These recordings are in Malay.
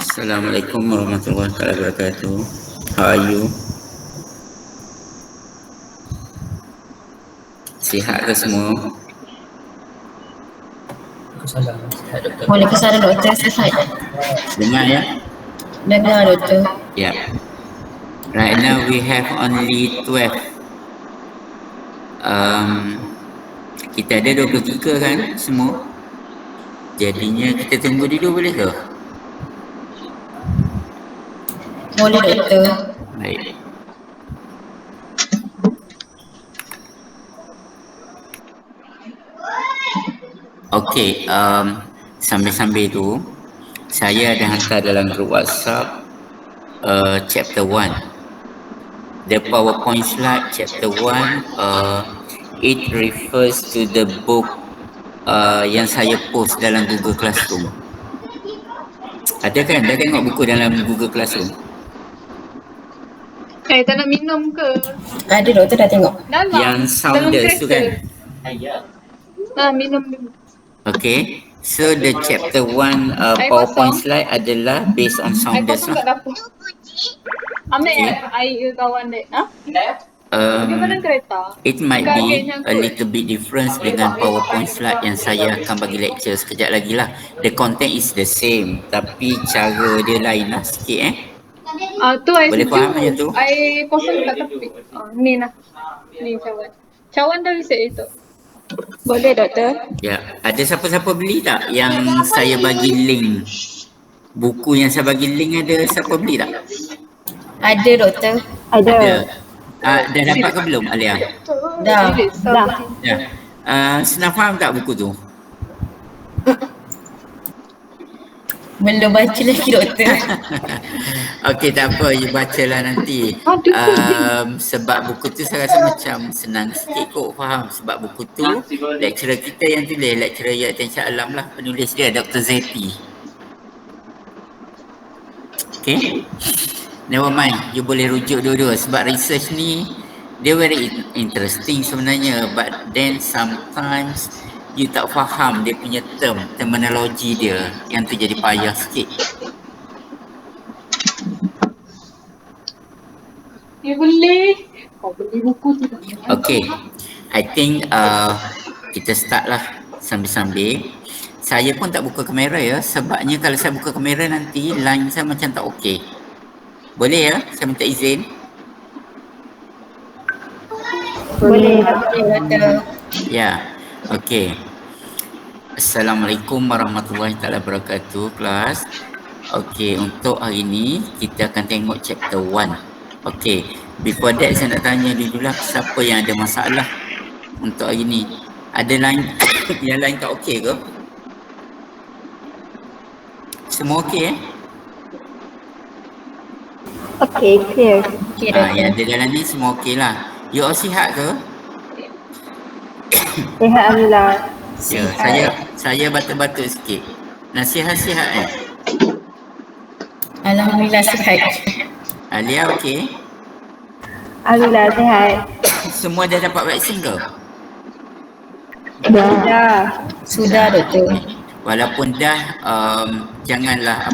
Assalamualaikum warahmatullahi wabarakatuh. How are you? Sihat ke semua? Waalaikumsalam doktor, sihat. Dengar ya? Dengar doktor. Yeah. Right now we have only 12. Kita ada 23 kan semua? Jadinya kita tunggu dulu boleh ke? Boleh doktor. Baik. Okey, sambil-sambil tu saya ada hantar dalam grup WhatsApp chapter 1. The PowerPoint slide chapter 1 it refers to the book yang saya post dalam Google Classroom. Ada kan? Dah tengok buku dalam Google Classroom? Tak nak minum ke? Ada doktor dah tengok. Dalam. Yang Sounders tu kan? Minum dulu. Okay. So the chapter 1 PowerPoint slide adalah based on Air Sounders kosong kat lah. dapur. Ambil air kawan dek. Bagaimana kereta? It might be a little bit difference dengan PowerPoint slide yang saya akan bagi lecture sekejap lagi lah. The content is the same, tapi cara dia lain lah sikit Tu air Boleh sejuk. faham macam tu? Air kosong kat tepi. Ni lah. Ni cawan. Cawan dah reset itu. Boleh doktor. Ya, ada siapa-siapa beli tak yang saya bagi link? Buku yang saya bagi link ada siapa beli tak? Ada doktor. Ada. Dah dapat ke belum Alia? Dah. Ya. Senang faham tak buku tu? Belum baca lagi doktor. Okey, tak apa, you bacalah nanti. Sebab buku tu saya rasa macam senang sikit kot faham. Sebab buku tu lecturer kita yang tulis, lecturer Attention Alam lah, penulis dia Dr. Zeti. Okay, never mind, you boleh rujuk dua-dua sebab research ni dia very interesting sebenarnya, but then sometimes you tak faham dia punya terminologi dia, yang tu jadi payah sikit. Ya boleh. Kau beli buku tu. Okay, I think kita start lah sambil-sambil. Saya pun tak buka kamera ya, sebabnya kalau saya buka kamera nanti line saya macam tak okey. Boleh ya? Saya minta izin. Boleh doktor. Ya, okey. Assalamualaikum warahmatullahi wabarakatuh kelas. Okey, untuk hari ni kita akan tengok chapter 1. Okey, before that saya nak tanya dululah siapa yang ada masalah untuk hari ni. Ada line yang lain tak okey ke? Semua okey Okey, clear. Okey yang ada dalam ni semua okey lah. You all sihat ke? Sihat alhamdulillah. Ya, saya batuk-batuk sikit. Nasihat-sihat Alhamdulillah sihat. Alia okey? Alhamdulillah sihat. Semua dah dapat vaksin ke? Dah. Sudah doktor. Walaupun dah janganlah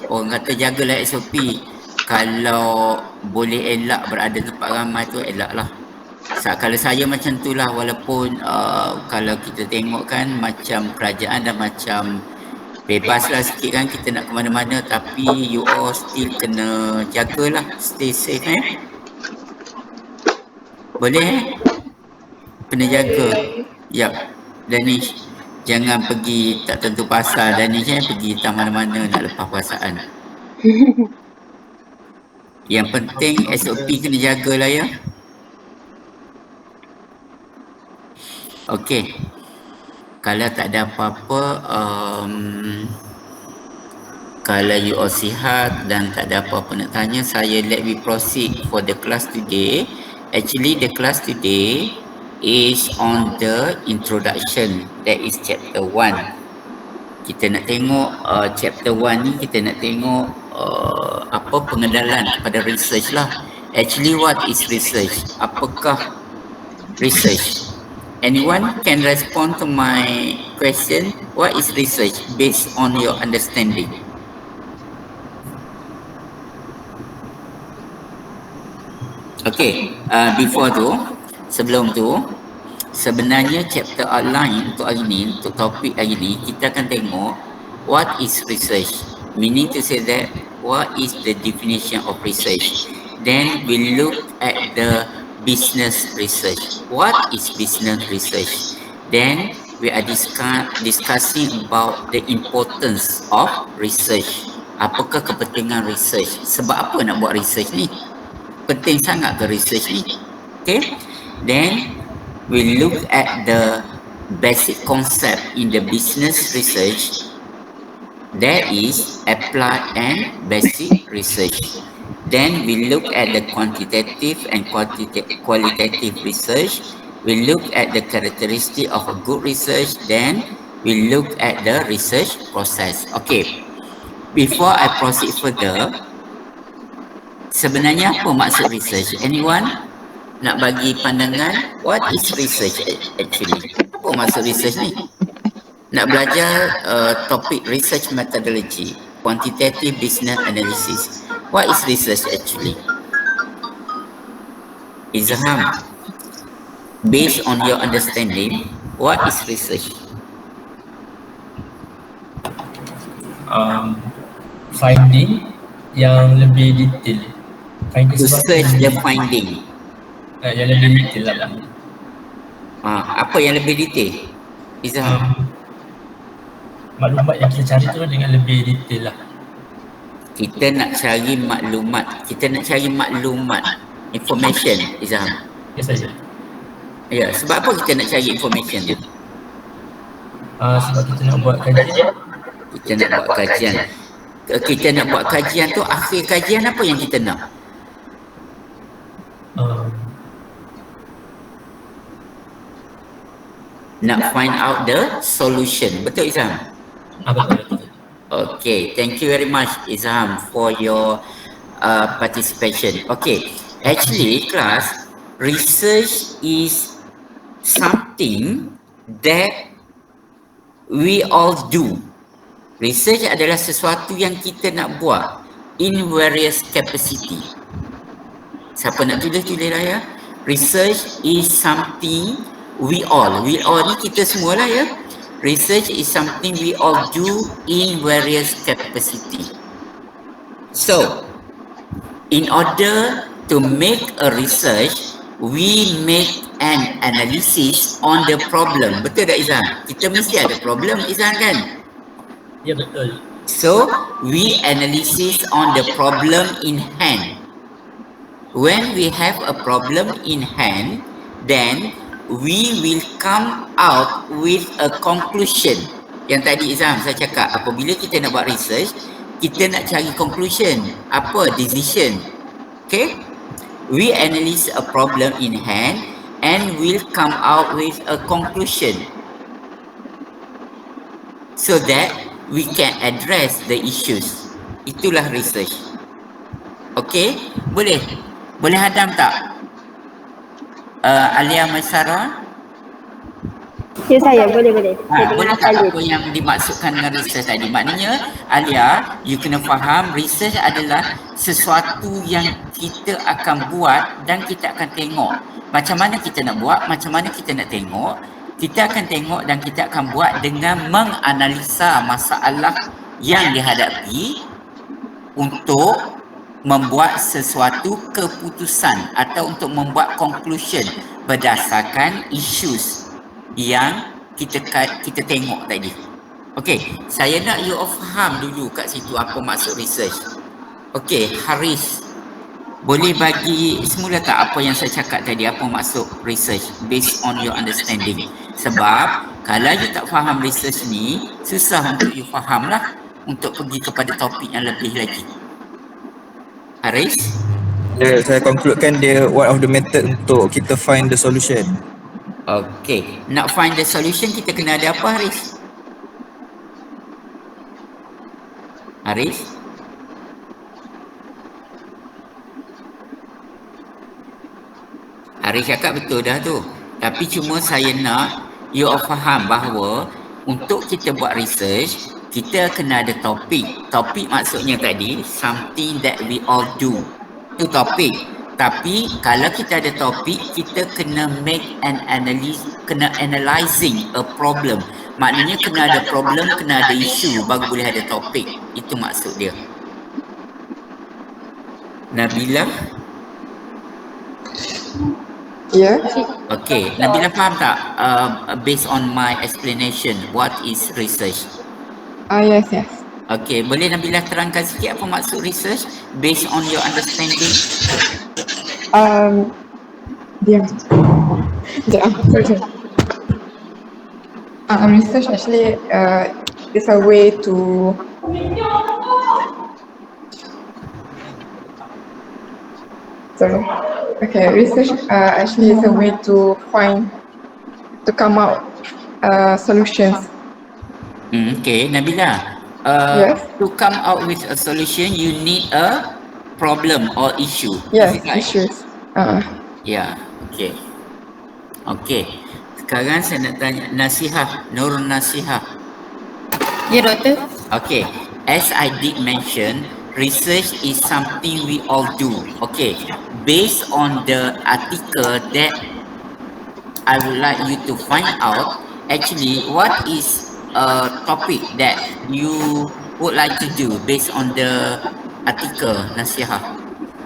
orang kata jagalah SOP. Kalau boleh elak berada tempat ramai tu elaklah. Kalau saya macam tu lah, walaupun kalau kita tengok kan macam kerajaan dah macam bebas lah sikit kan, kita nak ke mana-mana, tapi you all still kena jagalah, stay safe Boleh kena jaga. Yap, Danish jangan pergi tak tentu pasal. Danish pergi tak mana-mana nak lepas perasaan. Yang penting SOP kena jagalah ya. Okey. Kalau tak ada apa-apa, kalau you all sihat dan tak ada apa-apa nak tanya, saya let me proceed for the class today. Actually the class today is on the introduction, that is chapter 1. Kita nak tengok chapter 1 ni, kita nak tengok apa pengenalan kepada research lah. Actually what is research? Apakah research? Anyone can respond to my question? What is research based on your understanding? Okay, before tu, sebelum tu, sebenarnya chapter outline untuk hari ni, untuk topik hari ni, kita akan tengok what is research. Meaning to say that, what is the definition of research. Then we look at the business research. What is business research? Then we are discussing about the importance of research. Apakah kepentingan research? Sebab apa nak buat research ni? Penting sangat ke research ni? Okay. Then we look at the basic concept in the business research. That is applied and basic research. Then we look at the quantitative and qualitative research. We look at the characteristic of a good research. Then we look at the research process. Okay. Before I proceed further, sebenarnya apa maksud research? Anyone nak bagi pandangan? What is research actually? Apa maksud research ni? Nak belajar topik research methodology, quantitative business analysis. What is research actually? Izham, based on your understanding, what is research? Finding yang lebih detail. Finding To search the finding. yang lebih detail lah. Apa yang lebih detail? Izham. Maklumat yang kita cari tu dengan lebih detail lah. Kita nak cari maklumat, information, Izham. Ya saja. Ya, sebab apa kita nak cari information tu? Sebab kita nak buat kajian. Kita nak buat kajian tu, akhir kajian apa yang kita nak? Nak find out the solution. Betul, Izham? Betul. Okay, thank you very much, Izham, for your participation. Okay, actually, class, research is something that we all do. Research adalah sesuatu yang kita nak buat in various capacity. Siapa nak tulis lah ya. Research is something we all ni kita semua lah ya. Research is something we all do in various capacity. So, in order to make a research, we make an analysis on the problem. Betul tak, Izan? Kita mesti ada problem, Izan, kan? Ya, betul. So, we analysis on the problem in hand. When we have a problem in hand, then we will come out with a conclusion. Yang tadi Izam saya cakap, apabila kita nak buat research, kita nak cari conclusion. Apa? Decision. Okay? We analyze a problem in hand and will come out with a conclusion. So that we can address the issues. Itulah research. Okay? Boleh? Boleh hadam tak? Alia Maisara? Ya saya, boleh. Saya Boleh dengar tak Khalid. apa yang dimaksudkan dengan research tadi? Maknanya, Alia, you kena faham research adalah sesuatu yang kita akan buat dan kita akan tengok. Macam mana kita nak buat, macam mana kita nak tengok. Kita akan tengok dan kita akan buat dengan menganalisa masalah yang dihadapi untuk membuat sesuatu keputusan atau untuk membuat conclusion berdasarkan issues yang kita tengok tadi. Okey, saya nak you all faham dulu kat situ apa maksud research. Okey, Haris, boleh bagi semula tak apa yang saya cakap tadi, apa maksud research based on your understanding? Sebab kalau you tak faham research ni, susah untuk you faham lah untuk pergi kepada topik yang lebih lagi. Haris? Saya concludekan dia one of the method untuk kita find the solution. Okay, nak find the solution kita kena ada apa, Haris? Haris? Haris cakap betul dah tu. Tapi cuma saya nak you all faham bahawa untuk kita buat research, kita kena ada topik. Topik maksudnya tadi, something that we all do. Itu topik. Tapi kalau kita ada topik, kita kena make an analysis, kena analyzing a problem. Maknanya kena ada problem, kena ada isu baru boleh ada topik. Itu maksud dia. Nabila? Yeah. Okay, Nabila faham tak? Based on my explanation, what is research? Yes, yes. Okay, boleh Nabila terangkan sikit apa maksud research based on your understanding? Diam. Sorry. Research actually is a way to research actually is a way to come out solutions. Okay, Nabila. Yes. To come out with a solution, you need a problem or issue. Yes, Is it right? issues. Ya, okay. Okay. Sekarang saya nak tanya Nasihah, Nurul Nasihah. Ya, Doktor. Okay. As I did mention, research is something we all do. Okay. Based on the article that I would like you to find out, actually, what is a topic that you would like to do based on the article, Nasihah?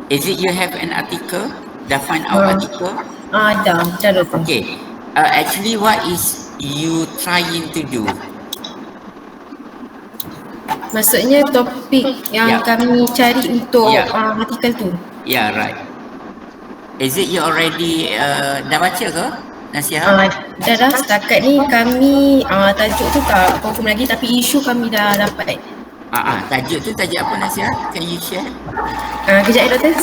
Is it you have an article? Dah find out article? Dah Doktor. Okay. Actually, what is you trying to do? Maksudnya topik yang kami cari untuk artikel tu. Yeah, right. Is it you already dah baca ke, Nasihah? Dah setakat ni kami tajuk tu tak confirm lagi tapi isu kami dah dapat. Tajuk tu tajuk apa, Nasihah? Can you share? Kejap ya, Doktor.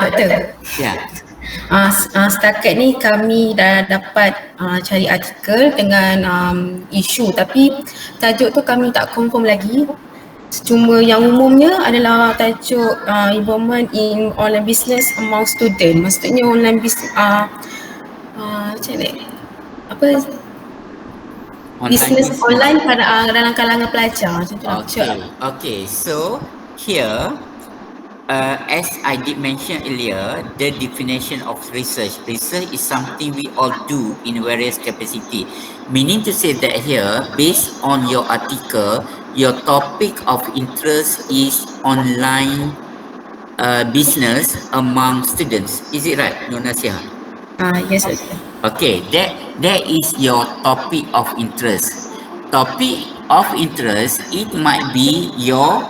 Doktor. Ya. Setakat ni kami dah dapat cari artikel dengan isu tapi tajuk tu kami tak confirm lagi. Cuma yang umumnya adalah tajuk involvement in online business among student. Maksudnya online business macam ni? Apa? Business online pada dalam kalangan pelajar. Okay. So here, as I did mention earlier, the definition of research. Research is something we all do in various capacity. Meaning to say that here, based on your article, your topic of interest is online business among students. Is it right, Nur Nasihah? Yes, Doktor. Okay, that is your topic of interest. Topic of interest, it might be your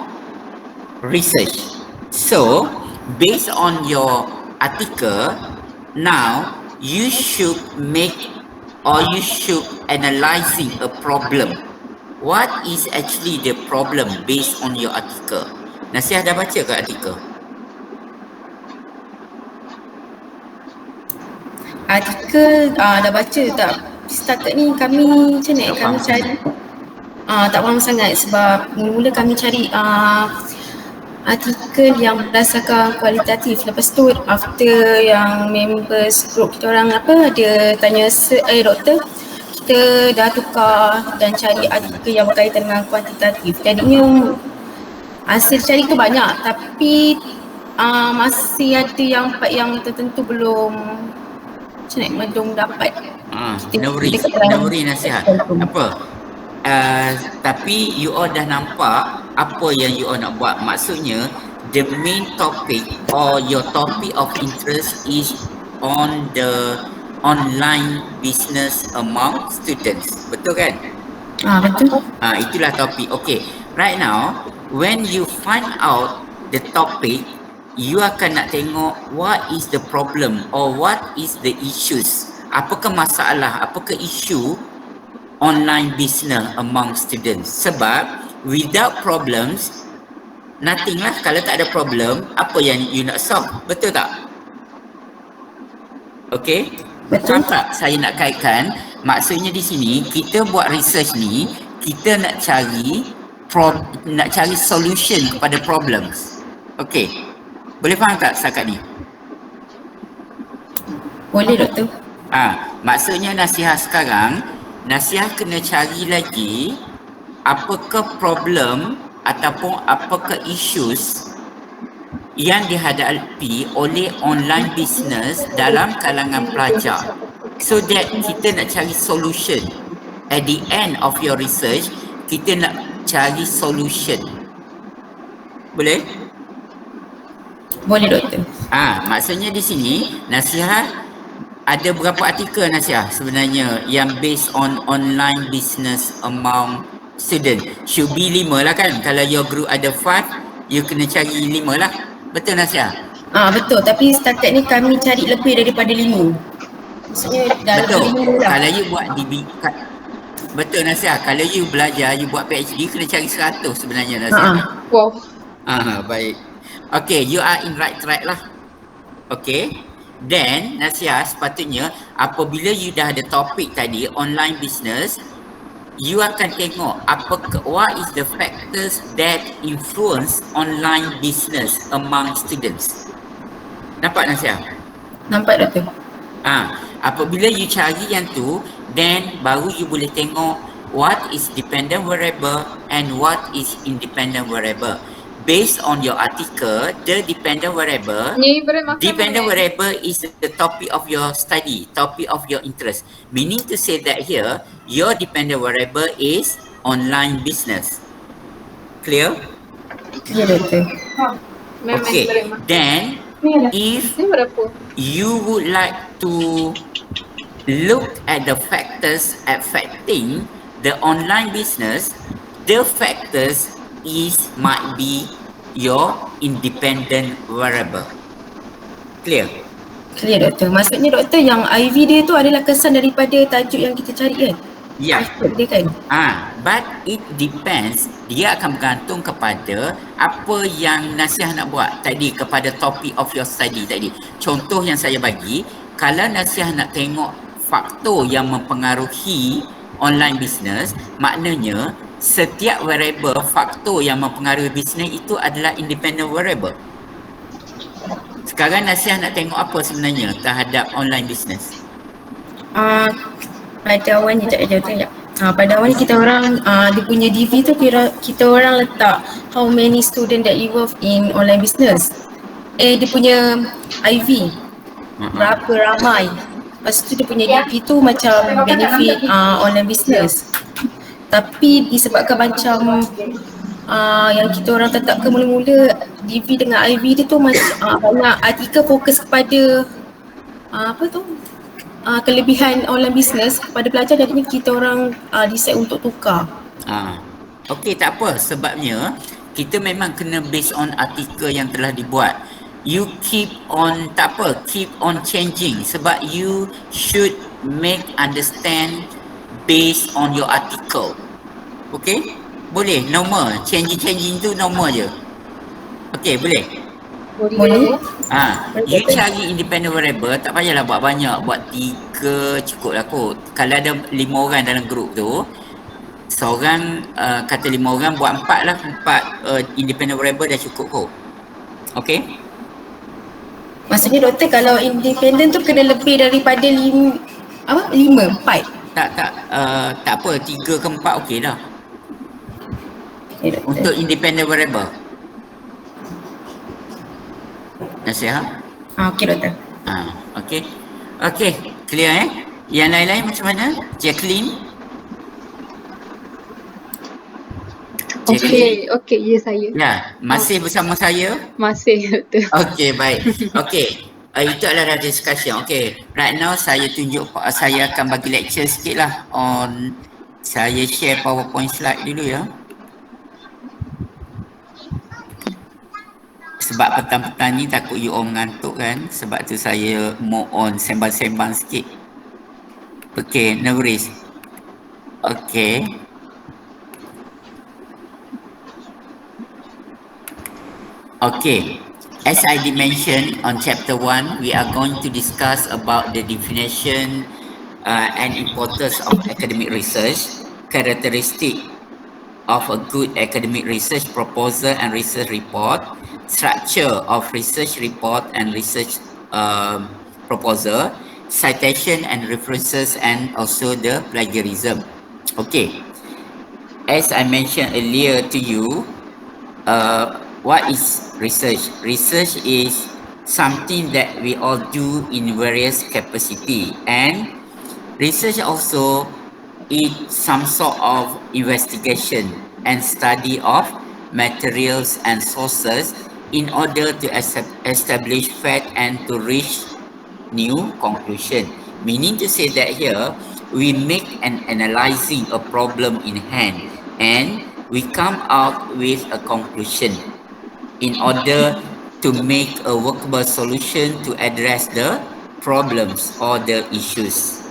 research. So, based on your article, now you should make or you should analyzing a problem. What is actually the problem based on your article? Nasihah dah baca ke artikel? Artikel dah baca tak? Setakat ni kami macam ni, kami cari tak faham sangat sebab mula-mula kami cari artikel yang berdasarkan kualitatif. Lepas tu after yang members group kita orang ada tanya doktor, kita dah tukar dan cari artikel yang berkaitan dengan kuantitatif. Jadinya hasil cari tu banyak tapi masih ada yang part yang tertentu belum dapat. Nuri Nasihah. Apa? Tapi you all dah nampak apa yang you all nak buat. Maksudnya the main topic or your topic of interest is on the online business among students. Betul kan? Betul. Itulah topik. Okay. Right now, when you find out the topic, you akan nak tengok what is the problem or what is the issues. Apakah masalah, apakah isu online business among students. Sebab without problems, nothing lah. Kalau tak ada problem, apa yang you nak solve? Betul tak? Okay? Betul. Faham tak saya nak kaitkan? Maksudnya di sini, kita buat research ni, kita nak cari solution kepada problems. Okay. Boleh faham tak setakat ni? Boleh doktor. Maksudnya nasihat sekarang, nasihat kena cari lagi apakah problem ataupun apakah issues yang dihadapi oleh online business dalam kalangan pelajar, so that kita nak cari solution. At the end of your research, kita nak cari solution. Boleh? Boleh doktor. Maksudnya di sini nasihat ada berapa artikel nasihat sebenarnya yang based on online business among student. Should be 5 lah kan. Kalau your group ada 5, you kena cari 5 lah. Betul nasihat? Betul, tapi setakat ni kami cari lebih daripada 5. Maksudnya dah Betul. lebih 5 lah. Kalau you buat betul nasihat. Kalau you belajar, you buat PhD, kena cari 100 sebenarnya nasihat. Wow. Baik. Okay, you are in right track lah. Okay. Then, nasihat sepatutnya apabila you dah ada topik tadi, online business, you akan tengok what is the factors that influence online business among students. Nampak nasihat? Nampak doktor. Apabila you cari yang tu, then baru you boleh tengok what is dependent variable and what is independent variable. Based on your article, the dependent variable is the topic of your study, topic of your interest. Meaning to say that here, your dependent variable is online business. Clear? Ya doktor. Okay. Then, if you would like to look at the factors affecting the online business, the factors might be your independent variable. Clear? Clear doktor. Maksudnya doktor yang IV dia tu adalah kesan daripada tajuk yang kita cari kan? Ya. Dia kan? But it depends. Dia akan bergantung kepada apa yang nasihat nak buat tadi, kepada topic of your study tadi. Contoh yang saya bagi, kalau nasihat nak tengok faktor yang mempengaruhi online business, maknanya setiap variable, faktor yang mempengaruhi bisnes itu adalah independent variable. Sekarang nasihat nak tengok apa sebenarnya terhadap online business? Pada awalnya pada awalnya kita orang dia punya DV tu kita orang letak how many student that involved in online business. Dia punya IV berapa ramai. Lepas tu dia punya DV tu macam benefit online business. Tapi disebabkan macam yang kita orang tetapkan mula-mula DV dengan IV dia tu macam banyak artikel fokus kepada kelebihan online business kepada pelajar, jadinya kita orang decide untuk tukar. Okey, tak apa, sebabnya kita memang kena based on artikel yang telah dibuat. You keep on changing sebab you should make understand based on your article. Okay? Boleh, normal. Changing tu normal je. Okay, boleh? Boleh? You cari independent variable, tak payahlah buat banyak. Buat 3 cukup lah kot. Kalau ada 5 orang dalam grup tu, seorang kata 5 orang, buat 4 lah. 4 independent variable dah cukup kot. Okay? Maksudnya doktor kalau independent tu kena lebih daripada 5, 4? Tak apa, 3 ke 4 okey dah. Okay, untuk independent variable. Nasihat? Okey doktor. Okey, clear Yang lain-lain macam mana? Jacqueline? Okey, ya saya. Ya, masih bersama saya? Masih doktor. Okey, baik. Okey. Itu adalah discussion. Okay, right now saya akan bagi lecture sikit lah on Saya share PowerPoint slide dulu ya. Sebab petang-petang ni takut you all mengantuk kan. Sebab tu saya move on sembang-sembang sikit. Okay, no worries. Okay. Okay. As I did mention on chapter 1, we are going to discuss about the definition and importance of academic research, characteristic of a good academic research proposal and research report, structure of research report and research proposal, citation and references, and also the plagiarism. Okay. As I mentioned earlier to you, what is research? Research is something that we all do in various capacity, and research also is some sort of investigation and study of materials and sources in order to establish fact and to reach new conclusion. Meaning to say that here we make an analyzing a problem in hand and we come out with a conclusion in order to make a workable solution to address the problems or the issues.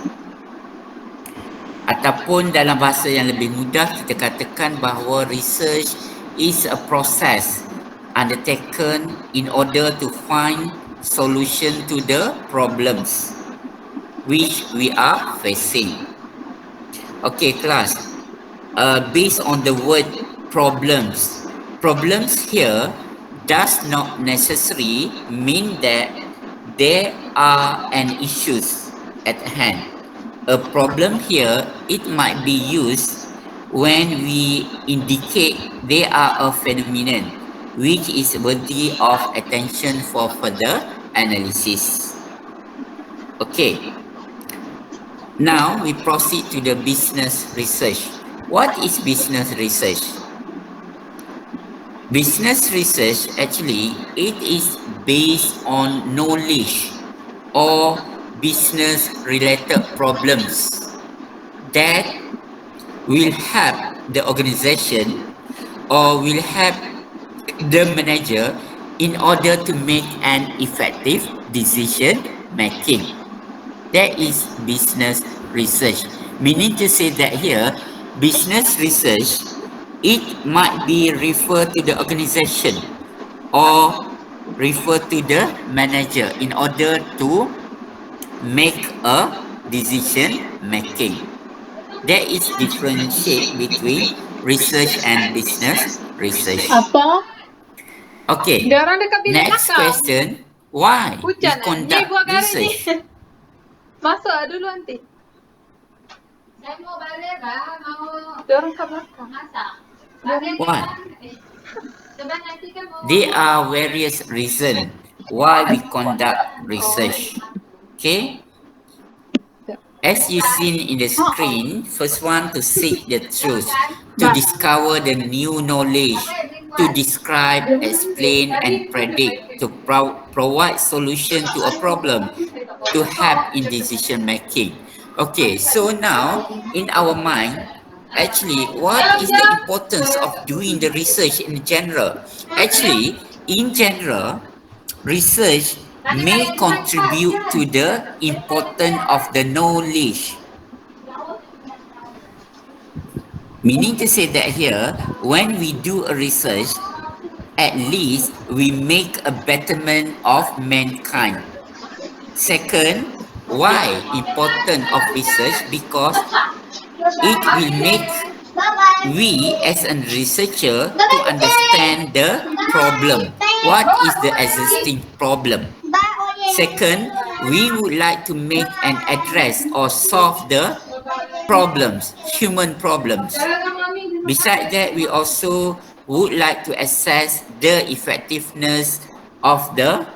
Ataupun dalam bahasa yang lebih mudah kita katakan bahawa research is a process undertaken in order to find solution to the problems which we are facing. Okay, class. Based on the word problems, problems here does not necessarily mean that there are an issues at hand. A problem here, it might be used when we indicate there are a phenomenon which is worthy of attention for further analysis. Okay. Now we proceed to the business research. What is business research? Business research actually it is based on knowledge or business related problems that will help the organization or will help the manager in order to make an effective decision making. That is business research. Meaning to say that here, business research, it might be referred to the organization or refer to the manager in order to make a decision making. There is differentiate between research and business research. Apa? Okay. Dia orang dekat bilik Next makan. question. Why we Hujan ni conduct buat garis ni. research? Masuk dulu nanti. Saya mau balik lah, mau Dia orang kat belakang. masak. Why? Sebab nanti kan mau There are various reasons why we conduct research. Okay? As you seen in the screen, first one to seek the truth, to discover the new knowledge, to describe, explain and predict, to provide solution to a problem, to help in decision making. Okay, so now in our mind, actually what is the importance of doing the research in general? Actually, in general, research may contribute to the importance of the knowledge. Meaning to say that here, when we do a research, at least we make a betterment of mankind. Second, why important of research? Because it will make we as a researcher to understand the problem. What is the existing problem? Second, we would like to make an address or solve the problems, human problems. Besides that, we also would like to assess the effectiveness of the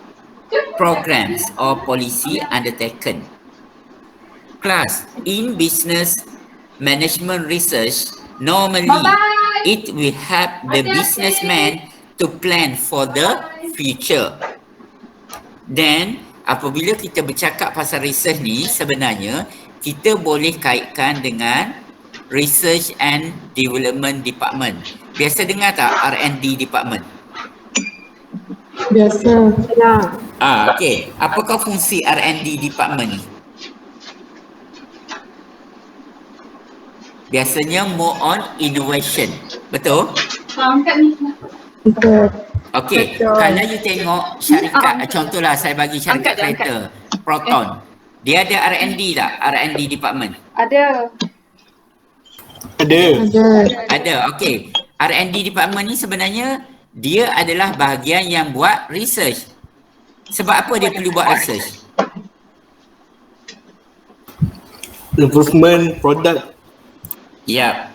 programs or policy undertaken. Class, in business management research, normally it will help the businessman to plan for the future. Then, apabila kita bercakap pasal research ni, sebenarnya kita boleh kaitkan dengan Research and Development Department. Biasa dengar tak R&D Department? Biasa. Okey. Apakah fungsi R&D Department ni? Biasanya more on innovation. Betul? Angkat ni. Betul. Okey, kalau you tengok syarikat, contohlah saya bagi syarikat kereta, Proton. Dia ada R&D tak? R&D Department? Ada. Ada, okey. R&D Department ni sebenarnya dia adalah bahagian yang buat research. Sebab apa dia perlu buat research? Improvement product. Ya,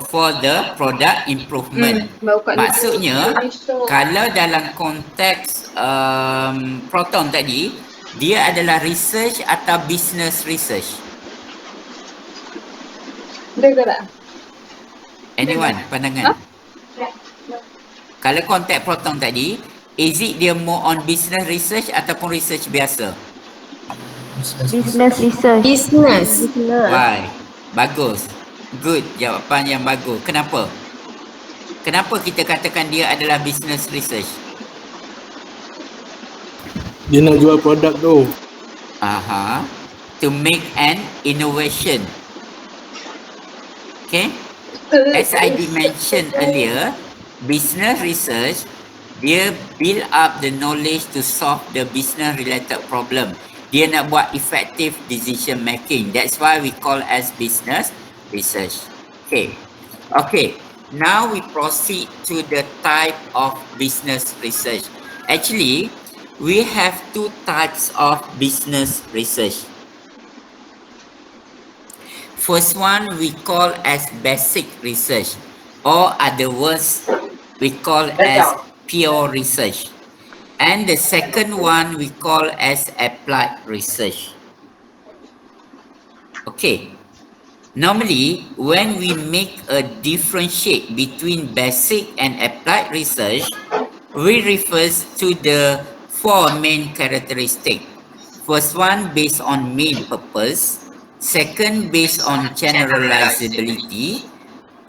for the product improvement. Maksudnya, kalau dalam konteks Proton tadi, dia adalah research atau business research? Dia ke tak? Anyone, pandangan? Kalau konteks Proton tadi, is it dia more on business research ataupun research biasa? Business research. Business. Why? Bagus. Good, jawapan yang bagus. Kenapa? Kenapa kita katakan dia adalah business research? Dia nak jual produk tu. Aha. To make an innovation. Okay? As I mentioned earlier, business research, dia build up the knowledge to solve the business related problem. Dia nak buat effective decision making. That's why we call as business research. Okay. Okay. Now we proceed to the type of business research. Actually, we have two types of business research. First one we call as basic research, or other words we call as pure research. And the second one we call as applied research. Okay. Normally, when we make a differentiate between basic and applied research, we refer to the four main characteristics. First one based on main purpose, second based on generalizability,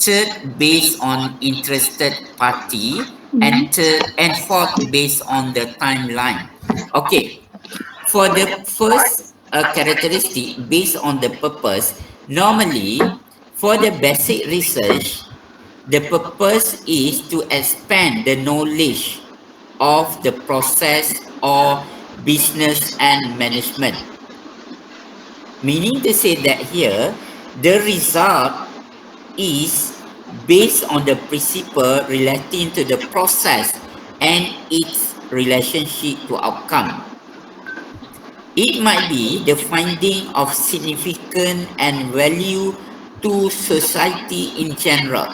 third based on interested party, and fourth based on the timeline. Okay, for the first characteristic based on the purpose, normally for the basic research, the purpose is to expand the knowledge of the process or business and management. Meaning to say that here, the result is based on the principle relating to the process and its relationship to outcome. It might be the finding of significant and value to society in general.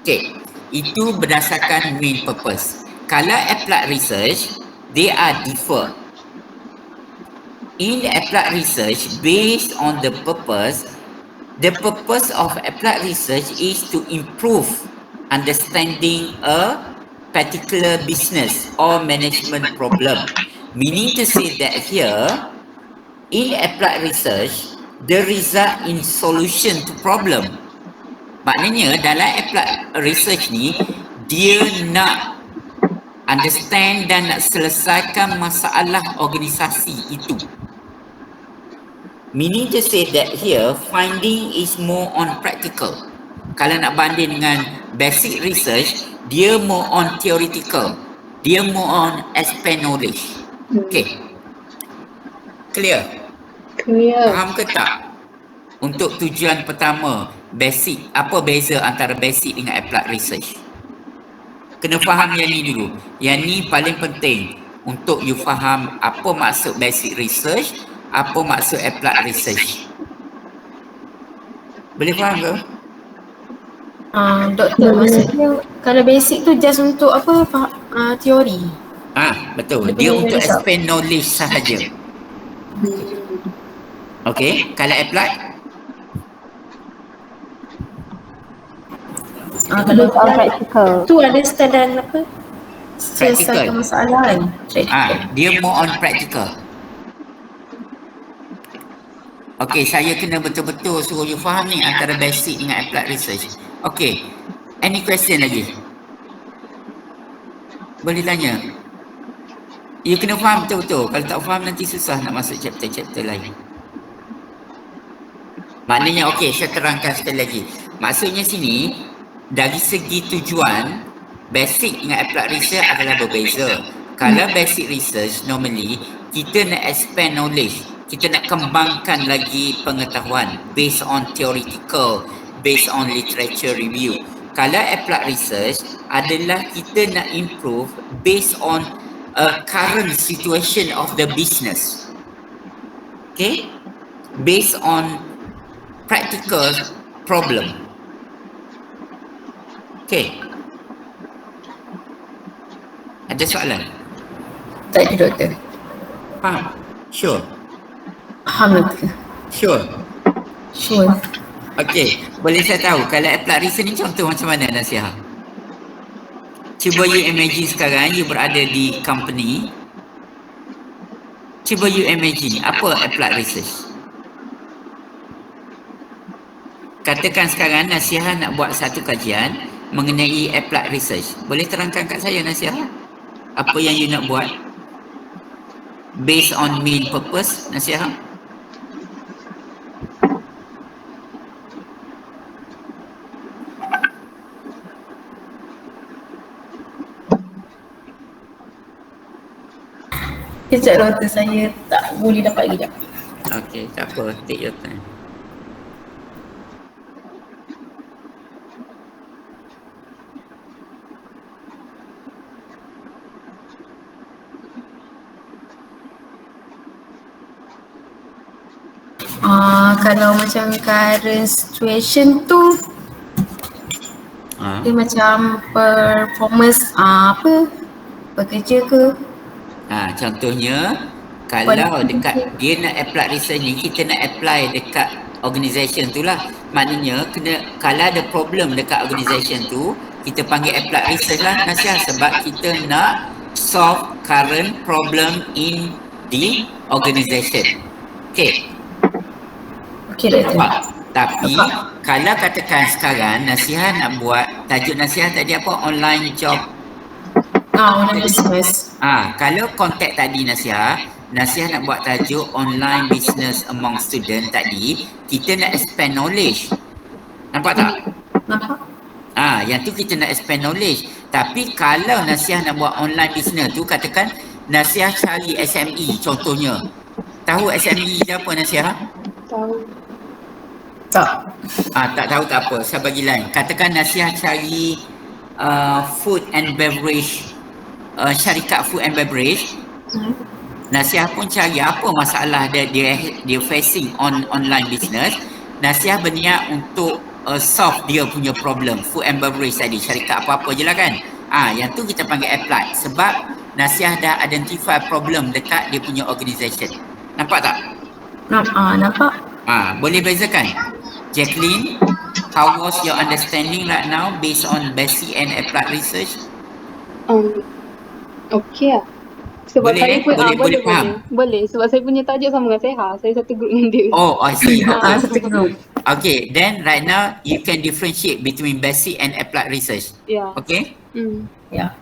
Okay, itu berdasarkan main purpose. Kalau applied research, they are differ. In applied research, based on the purpose of applied research is to improve understanding a particular business or management problem. Meaning to say that here, in applied research, the result in solution to problem. Maknanya dalam applied research ni, dia nak understand dan nak selesaikan masalah organisasi itu. Meaning to say that here, finding is more on practical. Kalau nak banding dengan basic research, dia more on theoretical. Dia more on expand knowledge. Okay. Clear? Clear. Faham ke tak? Untuk tujuan pertama, basic. Apa beza antara basic dengan applied research? Kena faham yang ni dulu. Yang ni paling penting untuk you faham apa maksud basic research, apa maksud applied research. Boleh faham ke? Doktor, maksudnya kalau basic tu just untuk apa? Teori. Betul. Dia untuk expand knowledge sahaja. Okay, kalau applied? Kalau practical. tu understand dan apa? Selesaikan masalah kan? Dia more on practical. Okay, saya kena betul-betul suruh you faham ni antara basic dengan applied research. Okay, any question lagi? Boleh tanya? You kena faham betul-betul. Kalau tak faham nanti susah nak masuk chapter-chapter lain. Maknanya okey, saya terangkan sekali lagi. Maksudnya sini, dari segi tujuan, basic dengan applied research adalah berbeza. Kalau basic research, normally, kita nak expand knowledge. Kita nak kembangkan lagi pengetahuan based on theoretical, based on literature review. Kalau applied research adalah kita nak improve based on current situation of the business. Okay? Based on practical problem. Okay. Ada soalan? Tak ada doktor. Faham? Sure. Faham doktor. Sure. Sure. Okay. Boleh saya tahu kalau applied research ni contoh macam mana nasihat? Cuba you imagine sekarang you berada di company. Cuba you imagine apa applied research? Katakan sekarang nasihat nak buat satu kajian mengenai applied research. Boleh terangkan kat saya nasihat? Apa yang you nak buat? Based on main purpose nasihat? Kejap doktor, saya tak boleh dapat kejap. Okay, tak apa. Take your time. Kalau macam current situation tu dia macam performance apa bekerja ke. Contohnya kalau dekat dia nak apply research ni, kita nak apply dekat organisation tu lah. Maknanya kena, kalau ada problem dekat organisation tu, kita panggil apply research lah nasihat, sebab kita nak solve current problem in the organisation. Okay. Okay, Tapi kalau katakan sekarang nasihat nak buat, tajuk nasihat tadi apa? Online job. Online business. Kalau kontak tadi nasihat nak buat tajuk online business among student tadi, kita nak expand knowledge. Nampak tak? Nampak. Yang tu kita nak expand knowledge. Tapi kalau nasihat nak buat online business tu, katakan nasihat cari SME contohnya. Tahu SME dia apa nasihat? Tahu. Tak. Tak tahu tak apa, saya bagi lain. Katakan nasihat cari food and beverage, syarikat food and beverage. Nasihat pun cari apa masalah dia facing on online business. Nasihat berniat untuk solve dia punya problem food and beverage tadi, syarikat apa-apa je lah kan. Yang tu kita panggil apply, sebab nasihat dah identify problem dekat dia punya organisation. Nampak tak? Nampak. Boleh bezakan? Jacqueline, how was your understanding right now based on basic and applied research? Okay lah. Sebab boleh, saya pun boleh faham? Boleh, sebab saya punya tajuk sama dengan Seha. Saya satu group dengan dia. Oh, I see. Okay. Satu group. Okay, then right now you can differentiate between basic and applied research. Yeah. Okay? Yeah.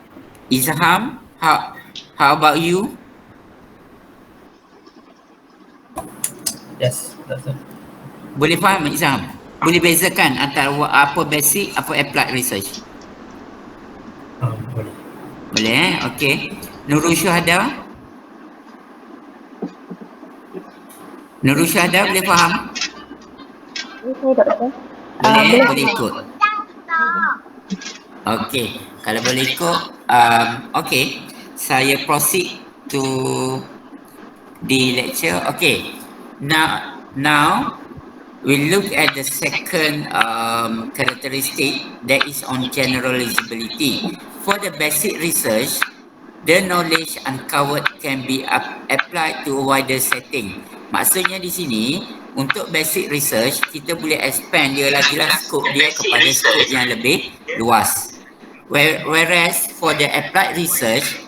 Izham, how about you? Yes, that's it. Boleh faham Izham? Boleh bezakan antara apa basic, apa applied research? Boleh. Boleh, okay. Nurul Syuhada? Nurul Syuhada boleh faham? Boleh ikut. Okay, kalau boleh ikut, okay. Saya proceed to the lecture. Okay, now we look at the second characteristic, that is on generalizability. For the basic research, the knowledge uncovered can be applied to a wider setting. Maksudnya di sini, untuk basic research, kita boleh expand dia lagi lah scope dia kepada scope yang lebih luas. Whereas for the applied research,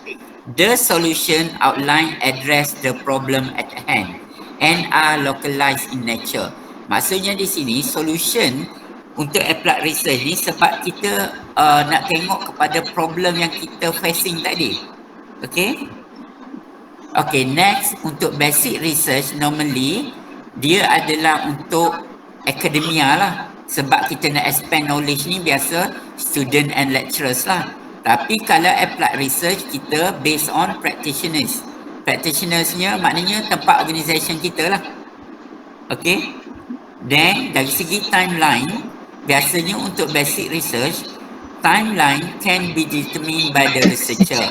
the solution outline address the problem at hand and are localized in nature. Maksudnya di sini solution untuk applied research ni sebab kita nak tengok kepada problem yang kita facing tadi. Okay. Okay, next untuk basic research normally dia adalah untuk akademia lah. Sebab kita nak expand knowledge ni biasa student and lecturers lah. Tapi kalau applied research kita based on practitioners. Practitionersnya maknanya tempat organisation kita lah. Okay. Then dari segi timeline, biasanya untuk basic research, timeline can be determined by the researcher.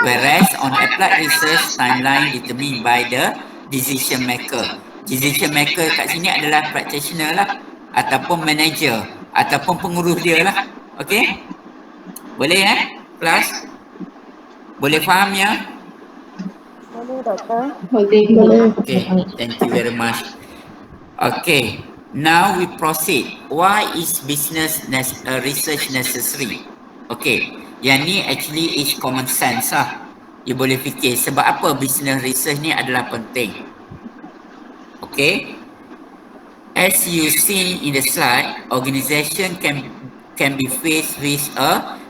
Whereas on applied research, timeline determined by the decision maker. Decision maker kat sini adalah practitioner lah, ataupun manager, ataupun pengurus dia lah. Okay? Boleh kelas? Boleh faham ya? Boleh doktor. Okay, thank you very much. Okay, now we proceed. Why is business research necessary? Okay, yang ni actually is common sense lah. You boleh fikir sebab apa business research ni adalah penting. Okay, as you seen in the slide, organization can be faced with a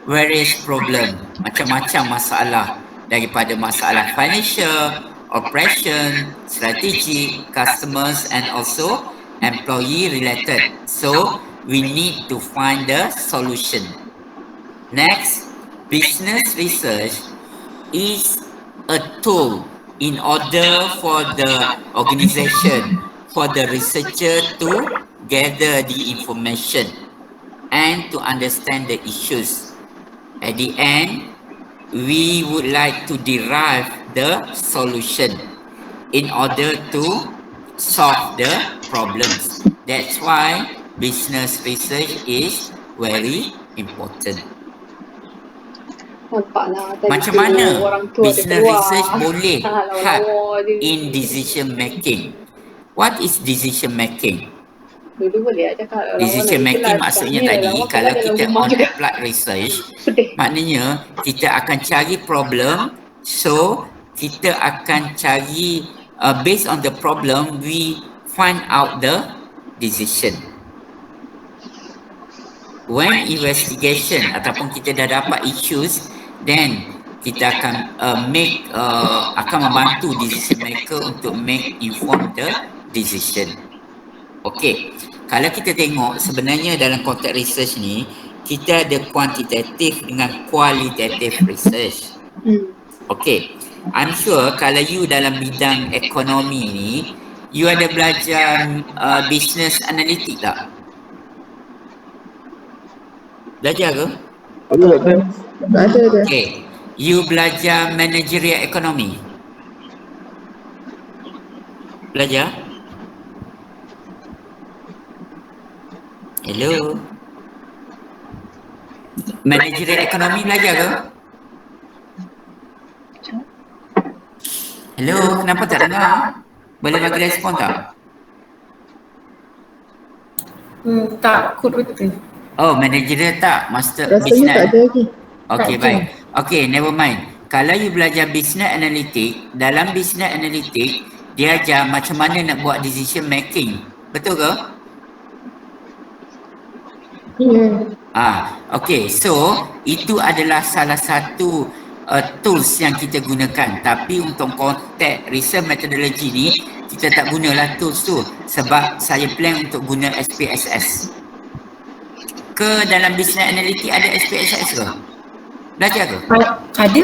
various problem, macam-macam masalah, daripada masalah financial, operation, strategy, customers and also employee related. So we need to find the solution. Next, business research is a tool in order for the organization, for the researcher to gather the information and to understand the issues. At the end, we would like to derive the solution in order to solve the problems. That's why business research is very important. Nampaklah Macam mana business research boleh help in decision making? What is decision making? Dulu boleh cakap Decision making maksudnya tadi kalau kita on applied research, maknanya kita akan cari problem, so kita akan cari based on the problem we find out the decision. When investigation ataupun kita dah dapat issues, then kita akan akan membantu decision maker untuk make informed the decision. Okey, kalau kita tengok sebenarnya dalam konteks research ni kita ada kuantitatif dengan kualitatif research. Okey, I'm sure kalau you dalam bidang ekonomi ni you ada belajar business analytic tak? Belajar ke? Ada. Okay. You belajar managerial ekonomi? Belajar? Hello? Managerial ekonomi belajar ke? Hello? Kenapa tak dengar? Boleh bagi respon tak? Tak, kod betul. Oh, managerial tak? Master Rasanya business? tak ada lagi. Okay, Tak baik. Okay, never mind. Kalau you belajar business analytic, dalam business analytic, dia ajar macam mana nak buat decision making. Betul ke? Okay, so itu adalah salah satu tools yang kita gunakan. Tapi untuk konteks research methodology ni, kita tak gunalah tools tu sebab saya plan untuk guna SPSS. Ke dalam business analytic ada SPSS ke? Belajar ke? Ada.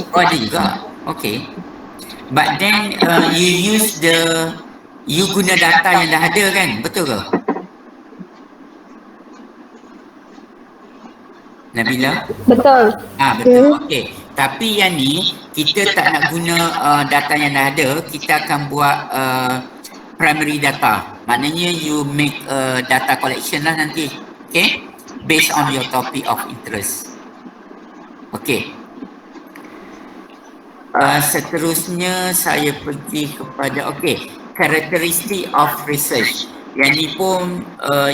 Oh, ada juga. Okay. But then you guna data yang dah ada kan? Betul ke? Nabila? Betul. Betul. Okay. Tapi yang ni kita tak nak guna data yang dah ada, kita akan buat primary data. Maknanya you make data collection lah nanti. Okay? Based on your topic of interest. Okay. Seterusnya saya pergi kepada characteristic of research. Yang ni pun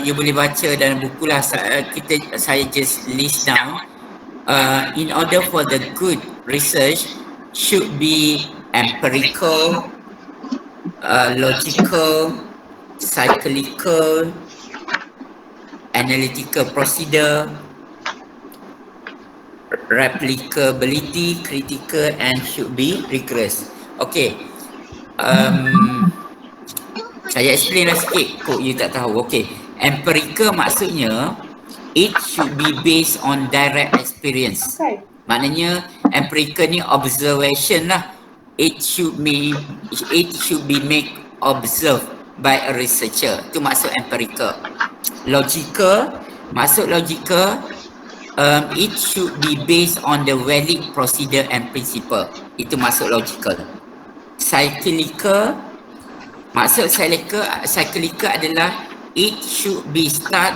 you boleh baca dalam buku lah. Saya just list down. In order for the good research should be empirical, logical, cyclical, analytical procedure, replicability, critical and should be rigorous. Okay. Saya explain lah sikit, kok you tak tahu. Okay. Empirical maksudnya it should be based on direct experience. Maknanya empirical ni observation lah. It should be made observed by a researcher. Itu maksud empirical. Logical, maksud logical, it should be based on the valid procedure and principle. Itu maksud logical. Cyclical, maksud cyclical adalah it should be start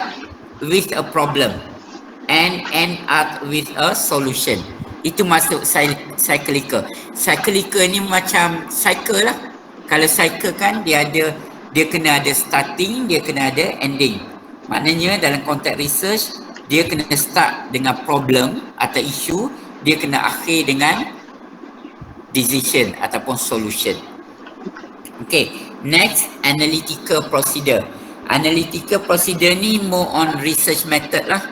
with a problem and end up with a solution. Itu maksud cyclical. Cyclical ni macam cycle lah. Kalau cycle kan dia kena ada starting, dia kena ada ending. Maknanya dalam konteks research, dia kena start dengan problem atau isu, dia kena akhir dengan decision ataupun solution. Okay, next, analytical procedure. Analytical procedure ni more on research method lah.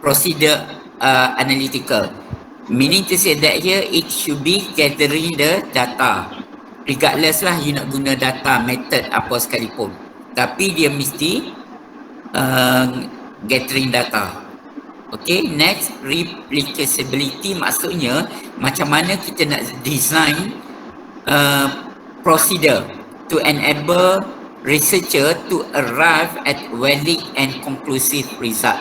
Procedure analytical. Meaning to say that here it should be gathering the data. Regardless lah you nak guna data method apa sekalipun. Tapi dia mesti gathering data. Okay, next, replicability maksudnya macam mana kita nak design procedure to enable researcher to arrive at valid and conclusive result.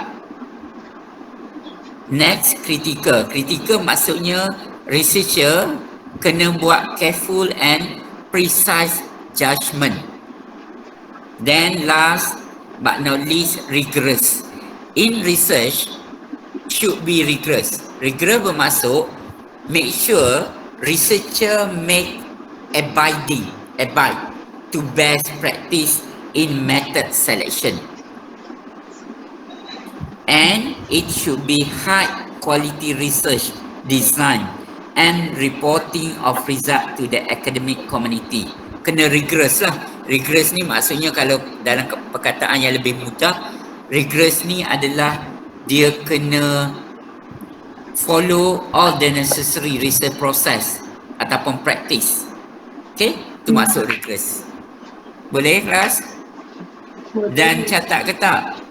Next, critical. Critical maksudnya researcher kena buat careful and precise judgment. Then last but not least, rigorous. In research, should be rigorous. Rigorous bermaksud make sure researcher abide to best practice in method selection. And it should be high quality research design and reporting of result to the academic community. Kena rigorous lah. Rigorous ni maksudnya kalau dalam perkataan yang lebih mudah, rigorous ni adalah dia kena follow all the necessary research process ataupun practice. Okay, itu maksud rigorous. Boleh kelas? Dan catat ke tak?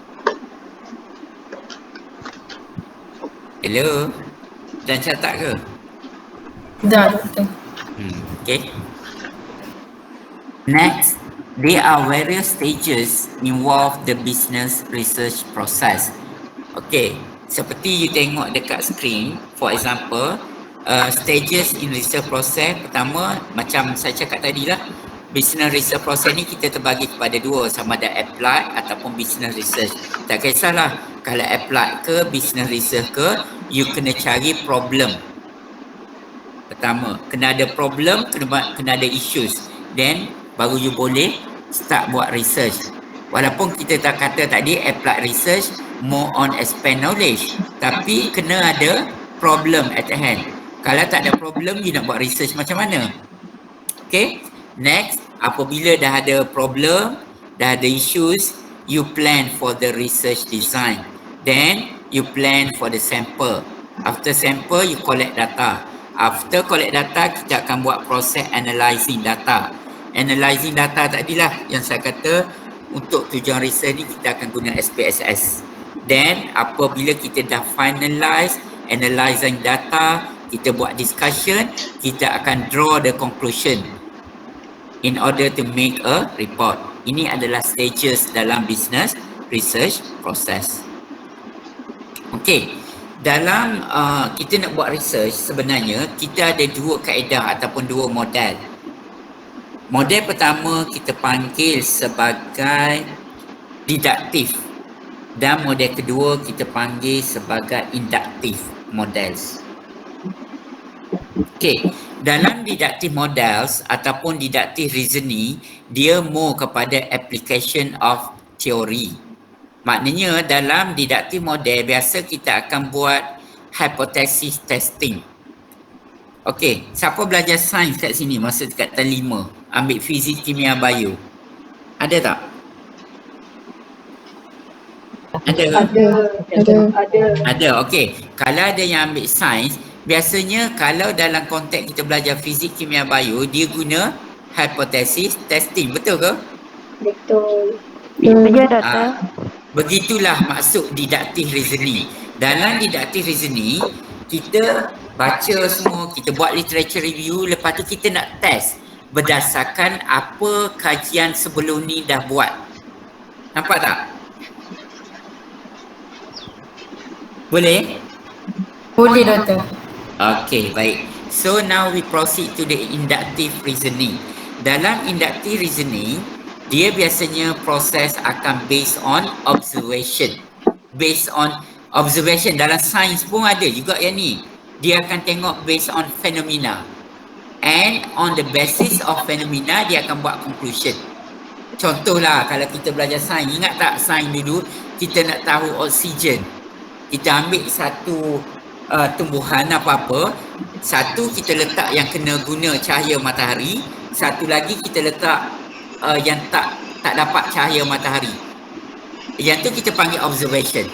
Hello? Dan catat ke? Dah, betul. Okay. Next, there are various stages involved the business research process. Okay, seperti you tengok dekat screen, for example, stages in research process. Pertama, macam saya cakap tadi lah, business research process ni kita terbagi kepada dua, sama ada applied ataupun business research. Tak kisahlah kalau applied ke business research ke, you kena cari problem. Pertama, kena ada problem, kena ada issues. Then baru you boleh start buat research. Walaupun kita tak kata tadi applied research more on expand knowledge, tapi kena ada problem at hand. Kalau tak ada problem, you nak buat research macam mana? Okay, next, apabila dah ada problem, dah ada issues, you plan for the research design. Then you plan for the sample. After sample, you collect data. After collect data, kita akan buat proses analyzing data. Analyzing data tadilah yang saya kata untuk tujuan research ni kita akan guna SPSS. Then apabila kita dah finalize analyzing data, kita buat discussion, kita akan draw the conclusion in order to make a report. Ini adalah stages dalam business research process. Okay, dalam kita nak buat research, sebenarnya kita ada dua kaedah ataupun dua model. Model pertama kita panggil sebagai didaktif dan model kedua kita panggil sebagai induktif models. Okay, dalam didaktif models ataupun didaktif reasoning, dia more kepada application of theory. Maknanya dalam didaktif model biasa kita akan buat hypothesis testing. Okay, siapa belajar sains kat sini masa dekat tahun 5? ambil fizik, kimia, bio? Ada tak? Ada ke? Ada, okey. Kalau ada yang ambil sains, biasanya kalau dalam konteks kita belajar fizik, kimia, bio, dia guna hipotesis testing, betul ke? Betul. Ya, Doktor. Begitulah maksud deductive reasoning. Dalam deductive reasoning, kita baca semua, kita buat literature review, lepas tu kita nak test berdasarkan apa kajian sebelum ni dah buat. Nampak tak? Boleh? Boleh Doktor. Okay, baik. So now we proceed to the inductive reasoning. Dalam inductive reasoning, dia biasanya proses akan based on observation. Based on observation. Dalam sains pun ada juga yang ni. Dia akan tengok based on phenomena. And on the basis of phenomena, dia akan buat conclusion. Contohlah kalau kita belajar sains, ingat tak sains dulu kita nak tahu oksigen. Kita ambil satu tumbuhan apa-apa, satu kita letak yang kena guna cahaya matahari, satu lagi kita letak yang tak dapat cahaya matahari. Yang tu kita panggil observation.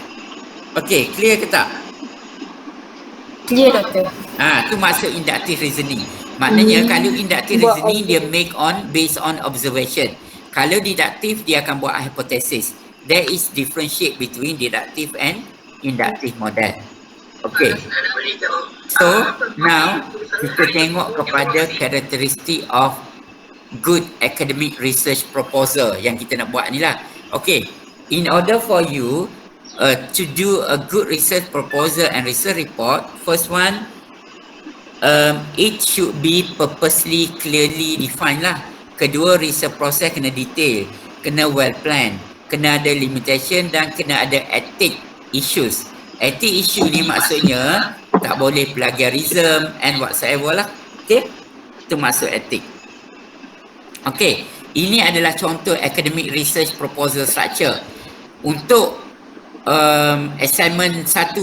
Okey, clear ke tak? Clear Doktor. Tu maksud inductive reasoning. Maknanya kalau inductive reasoning dia make on based on observation. Kalau deductive dia akan buat hypothesis. There is differentiate between deductive and inductive model. Okay. So now kita tengok kepada karakteristik of good academic research proposal yang kita nak buat ni lah. Okay. In order for you to do a good research proposal and research report, first one, it should be purposely clearly defined lah. Kedua, research process kena detail, kena well planned, kena ada limitation dan kena ada ethic issues. Ethic issue ni maksudnya tak boleh plagiarism and whatsoever lah. Okay, itu maksud ethic. Okay, ini adalah contoh academic research proposal structure. Untuk assignment 1,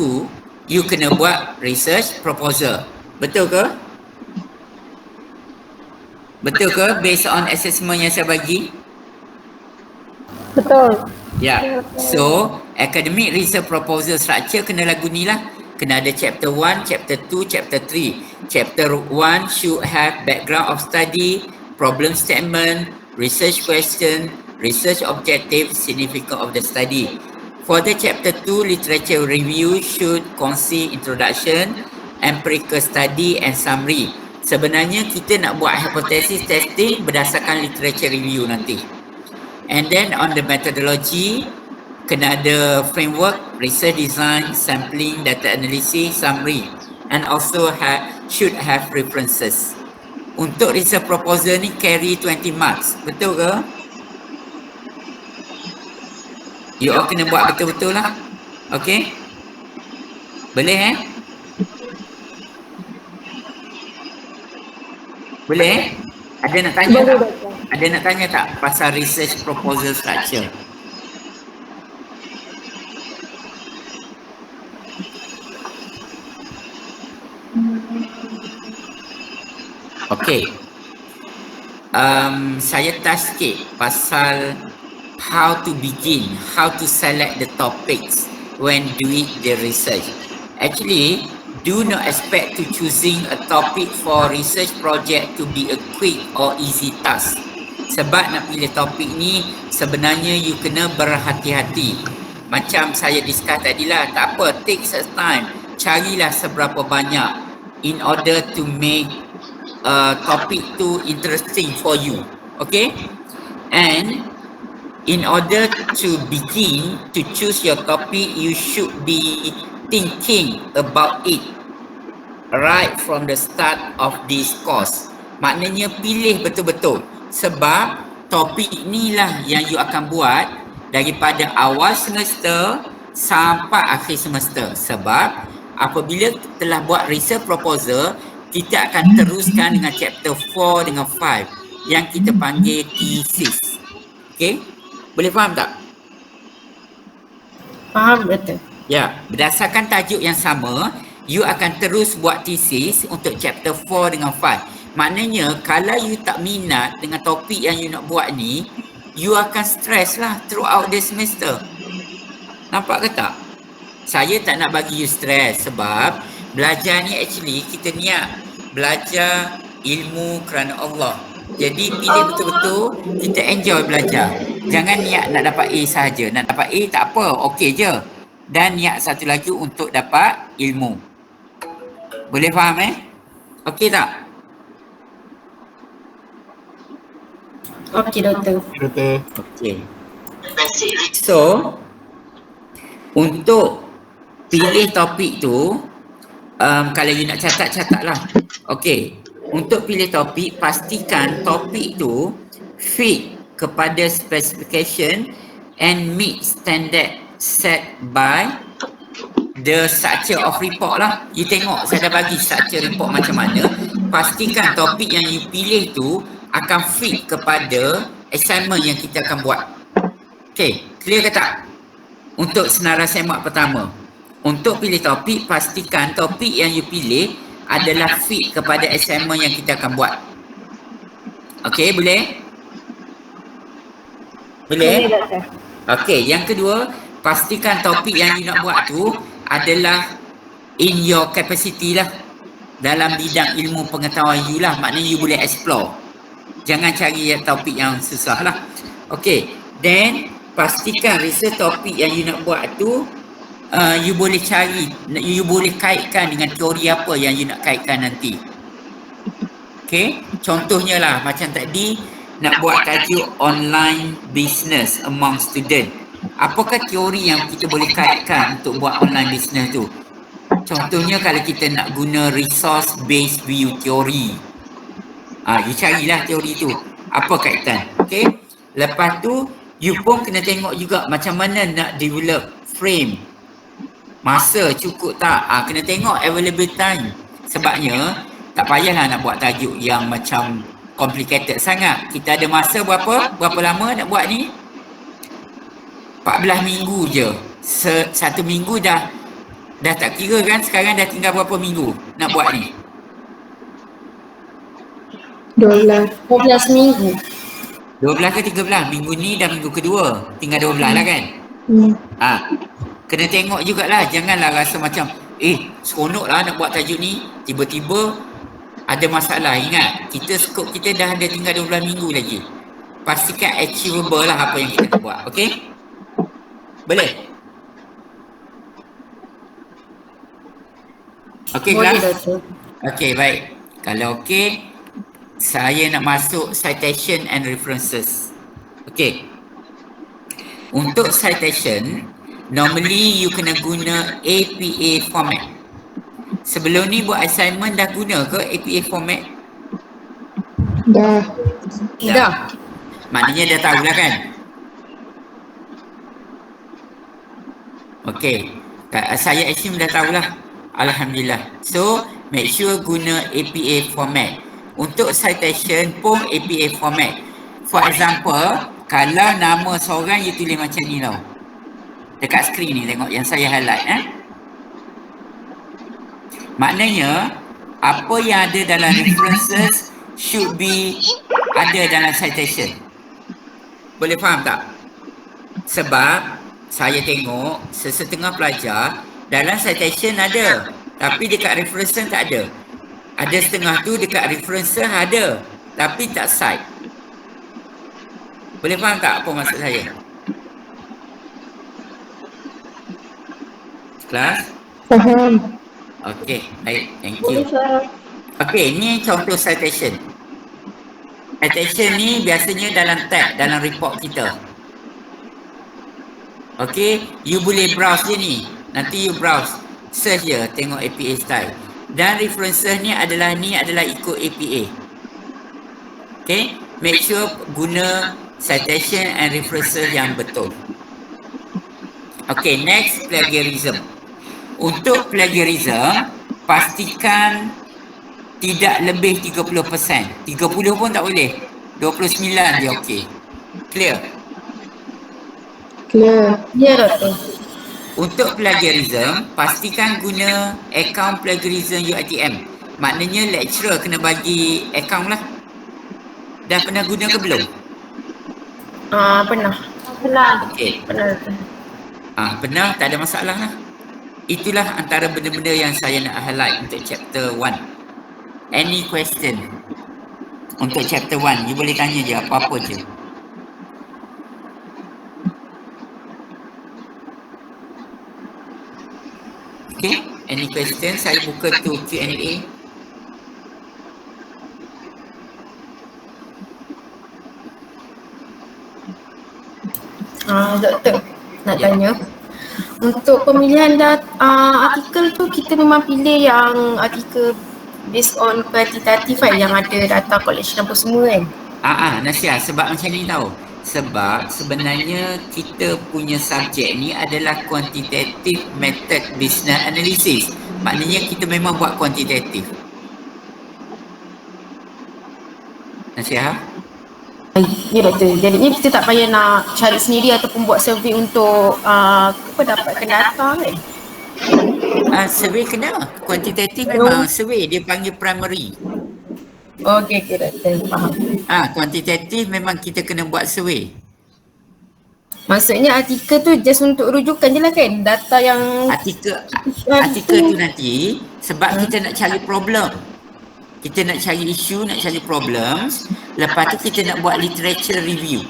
you kena buat research proposal. Betul ke? Betul ke based on assessment yang saya bagi? Betul. Ya. So, academic research proposal structure kena lagu ni lah. Kena ada chapter 1, chapter 2, chapter 3. Chapter 1 should have background of study, problem statement, research question, research objective, significance of the study. For the chapter 2, literature review should contain introduction, empirical study and summary. Sebenarnya kita nak buat hypothesis testing berdasarkan literature review nanti. And then on the methodology, kena ada framework, research design, sampling, data analysis, summary, and also should have references. Untuk research proposal ni carry 20 marks, betul ke? You all kena buat betul-betul lah. Okay? Boleh Boleh? Ada nak tanya tak? Ada nak tanya tak pasal research proposal structure? Okay. Saya touch sikit pasal how to begin, how to select the topics when doing the research. Actually, do not expect to choosing a topic for research project to be a quick or easy task. Sebab nak pilih topik ni sebenarnya you kena berhati-hati. Macam saya discuss tadi lah, tak apa, take some time. Carilah seberapa banyak in order to make topic tu interesting for you. Okay? And in order to begin to choose your topic, you should be thinking about it right from the start of this course. Maknanya pilih betul-betul sebab topik ni lah yang you akan buat daripada awal semester sampai akhir semester. Sebab apabila telah buat research proposal, kita akan teruskan dengan chapter 4 dengan 5 yang kita panggil thesis. Okay? Boleh faham tak? Faham betul. Ya, berdasarkan tajuk yang sama, you akan terus buat thesis untuk chapter 4 dengan 5. Maknanya kalau you tak minat dengan topik yang you nak buat ni, you akan stress lah throughout the semester. Nampak ke tak? Saya tak nak bagi you stress sebab belajar ni actually kita niat belajar ilmu kerana Allah. Jadi pilih betul-betul kita enjoy belajar. Jangan niat nak dapat A sahaja. Nak dapat A tak apa, okey je. Dan niat satu lagi untuk dapat ilmu. Boleh faham Okey tak? Okey doktor. Doktor. Okey. So, untuk pilih topik tu, kalau you nak catat-catatlah. Okey. Untuk pilih topik, pastikan topik tu fit kepada specification and meet standard set by the structure of report lah. You tengok saya dah bagi structure report macam mana. Pastikan topik yang you pilih tu akan fit kepada assignment yang kita akan buat. Okay, clear ke tak? Untuk senarai semak pertama, untuk pilih topik, pastikan topik yang you pilih adalah fit kepada assignment yang kita akan buat. Okay, boleh? Boleh? Okay, yang kedua, pastikan topik yang you nak buat tu adalah in your capacity lah. Dalam bidang ilmu pengetahuan you lah, maknanya you boleh explore. Jangan cari topik yang susah lah. Okay, then pastikan research topik yang you nak buat tu you boleh cari, you boleh kaitkan dengan teori apa yang you nak kaitkan nanti. Okay, contohnya lah macam tadi nak buat tajuk online business among student. Apakah teori yang kita boleh kaitkan untuk buat online business tu? Contohnya kalau kita nak guna resource based view theory, you carilah teori tu, apa kaitan. Okay, lepas tu you pun kena tengok juga macam mana nak develop frame. Masa cukup tak? Kena tengok available time. Sebabnya tak payahlah nak buat tajuk yang macam complicated sangat. Kita ada masa berapa? Berapa lama nak buat ni? 14 minggu je. Satu minggu dah tak kira kan? Sekarang dah tinggal berapa minggu nak buat ni? 12. 12 minggu. 12 ke 13? Minggu ni dah minggu kedua. Tinggal 12 lah kan? Kena tengok jugalah. Janganlah rasa macam seronok lah nak buat tajuk ni. Tiba-tiba ada masalah. Ingat, skop kita dah ada tinggal 12 minggu lagi. Pastikan achievable lah apa yang kita nak buat. Okay? Boleh? Okay, kelas? Okay, baik. Kalau okay, saya nak masuk citation and references. Okay. Untuk citation, normally you kena guna APA format. Sebelum ni buat assignment dah guna ke APA format? Dah. Maknanya dah tahulah kan? Okay. Saya assume dah tahulah. Alhamdulillah. So, make sure guna APA format. Untuk citation pun APA format. For example, kalau nama seorang you tulis macam ni tau. Dekat skrin ni tengok yang saya highlight Maknanya apa yang ada dalam references should be ada dalam citation. Boleh faham tak? Sebab saya tengok sesetengah pelajar dalam citation ada, tapi dekat references tak ada. Ada setengah tu dekat references ada, tapi tak cite. Boleh faham tak apa maksud saya? Kelas? Faham. Okey, baik. Thank you. Okey, ni contoh citation. Citation ni biasanya dalam tag, dalam report kita. Okey, you boleh browse je ni. Nanti you browse. Search je, tengok APA style. Dan references ni adalah ikut APA. Okey, make sure guna citation and references yang betul. Okey, next, plagiarism. Untuk plagiarism, pastikan tidak lebih 30%. 30 pun tak boleh. 29 je okey. Clear? Clear. Ya doktor. Untuk plagiarism, pastikan guna account plagiarism UiTM. Maknanya lecturer kena bagi account lah. Dah pernah guna ke belum? Pernah. Okey. Pernah. Pernah, tak ada masalah lah. Itulah antara benda-benda yang saya nak highlight untuk chapter 1. Any question? Untuk chapter 1, you boleh tanya je apa-apa je. Okay, any question? Saya buka tu Q&A. Doktor nak tanya. Untuk pemilihan artikel tu kita memang pilih yang artikel based on kuantitatif kan, yang ada data collection apa semua kan? Nasiah, sebab macam ni tahu. Sebab sebenarnya kita punya subjek ni adalah quantitative method business analysis. Maknanya kita memang buat kuantitatif. Nasiah? Ya doktor, jadinya kita tak payah nak cari sendiri ataupun buat survey untuk dapatkan data kan? Survey kena. Kuantitatif memang survey, dia panggil primary. Okey doktor, faham. Kuantitatif memang kita kena buat survey. Maksudnya artikel tu just untuk rujukan je lah kan? Data yang Artikel tu nanti sebab kita nak cari problem. Kita nak cari isu, nak cari problems. Lepas tu kita nak buat literature review.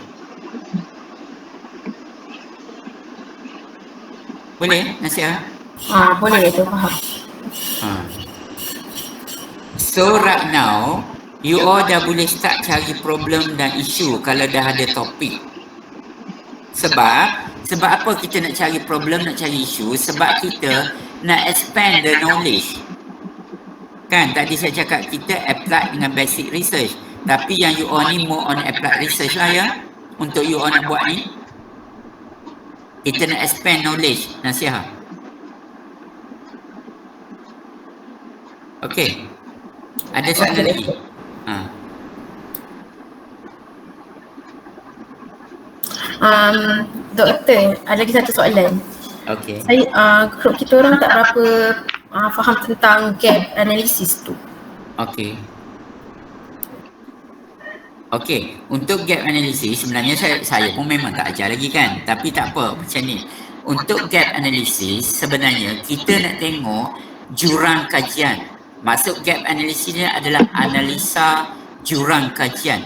Boleh, Nasiah? Boleh tu, faham. So right now, you all dah boleh start cari problem dan isu kalau dah ada topik. Sebab apa kita nak cari problem, nak cari isu? Sebab kita nak expand the knowledge. Kan tadi saya cakap kita apply dengan basic research. Tapi yang you all ni more on applied research lah ya. Untuk you all nak buat ni. Kita nak expand knowledge. Nasihat. Okey. Ada soalan lagi? Doktor, ada lagi satu soalan. Okey. Saya group kita orang tak berapa faham tentang gap analysis tu. Okey, untuk gap analysis sebenarnya saya pun memang tak ajar lagi kan. Tapi tak apa, macam ni. Untuk gap analysis sebenarnya kita nak tengok jurang kajian. Maksud gap analysis ni adalah analisa jurang kajian.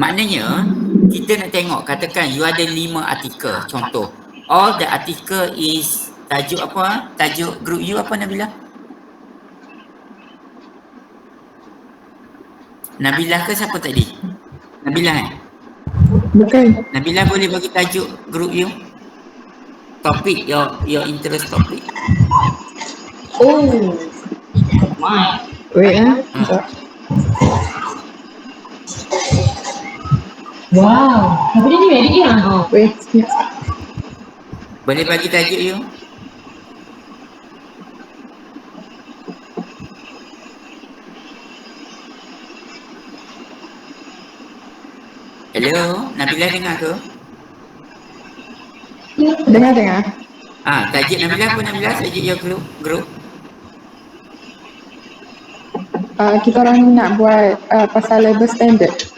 Maknanya kita nak tengok, katakan you ada 5 artikel contoh. All the article is tajuk apa? Tajuk group you apa Nabilah? Nabilah ke siapa tadi? Nabilah kan? Bukan. Nabilah boleh bagi tajuk group you? Topik, your interest topic. Oh. Wait Wow, tapi dia ni very good lah. Wait. Boleh bagi tajuk you? Hello, Nabilah dengar ke? Dengar. Tajuk Nabilah apa Nabilah? Tajuk your group? Kita orang ni nak buat pasal label standard.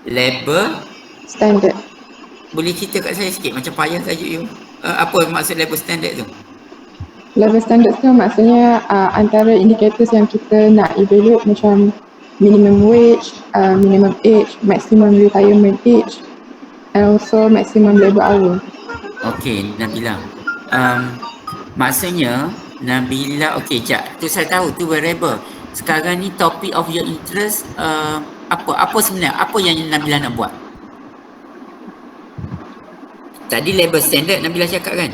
Label? Standard. Boleh cerita kat saya sikit macam payah tajuk you? Apa maksud label standard tu? Label standard tu maksudnya antara indicators yang kita nak evaluate macam minimum wage, minimum age, maximum retirement age and also maximum labour hour. Okey, Nabila. Maksudnya Nabila, okey jap. Tu saya tahu tu variable. Sekarang ni topic of your interest apa sebenarnya? Apa yang Nabila nak buat? Tadi label standard Nabila cakap kan?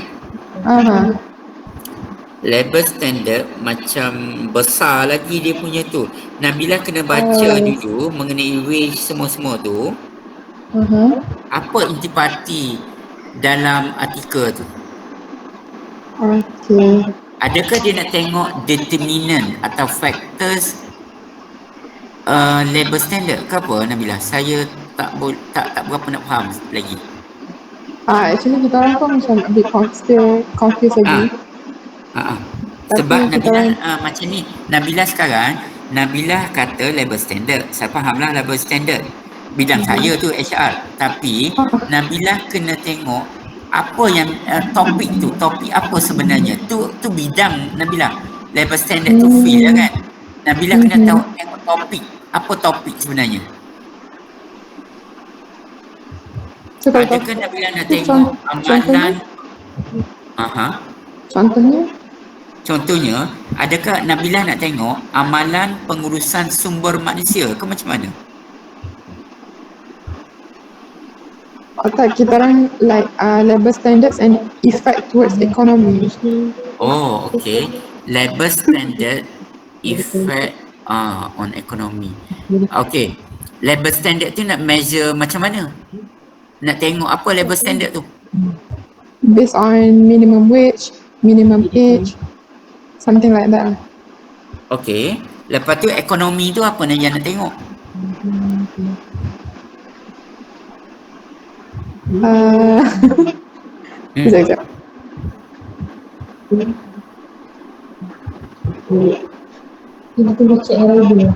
Label standard macam besar lagi dia punya tu. Nabila kena baca dulu mengenai wage semua-semua tu. Apa intipati dalam artikel tu? Okay. Adakah dia nak tengok determinant atau factors label standard ke apa Nabila? Saya tak berapa nak faham lagi. Actually kita orang pun macam a bit still confused lagi. Sebab Tapi kita Nabilah macam ni, Nabilah sekarang, Nabilah kata label standard. Saya fahamlah label standard. Bidang saya tu HR. Tapi Nabilah kena tengok apa yang topik tu, topik apa sebenarnya. Tu bidang Nabilah. Label standard tu field lah kan. Nabilah kena tahu tengok topik. Apa topik sebenarnya? So, kalau Adakah Nabilah nak tengok amalan? Contohnya, adakah Nabilah nak tengok amalan pengurusan sumber manusia ke macam mana? tak, kita orang like labor standards and effect towards economy. Oh, okay. Labor standard effect on economy. Okay. Labor standard tu nak measure macam mana? Nak tengok apa labor standard tu? Based on minimum wage, minimum age, something like that. Okay. Lepas tu ekonomi tu apa yang nak tengok? Sekejap. Kita baca yang lain.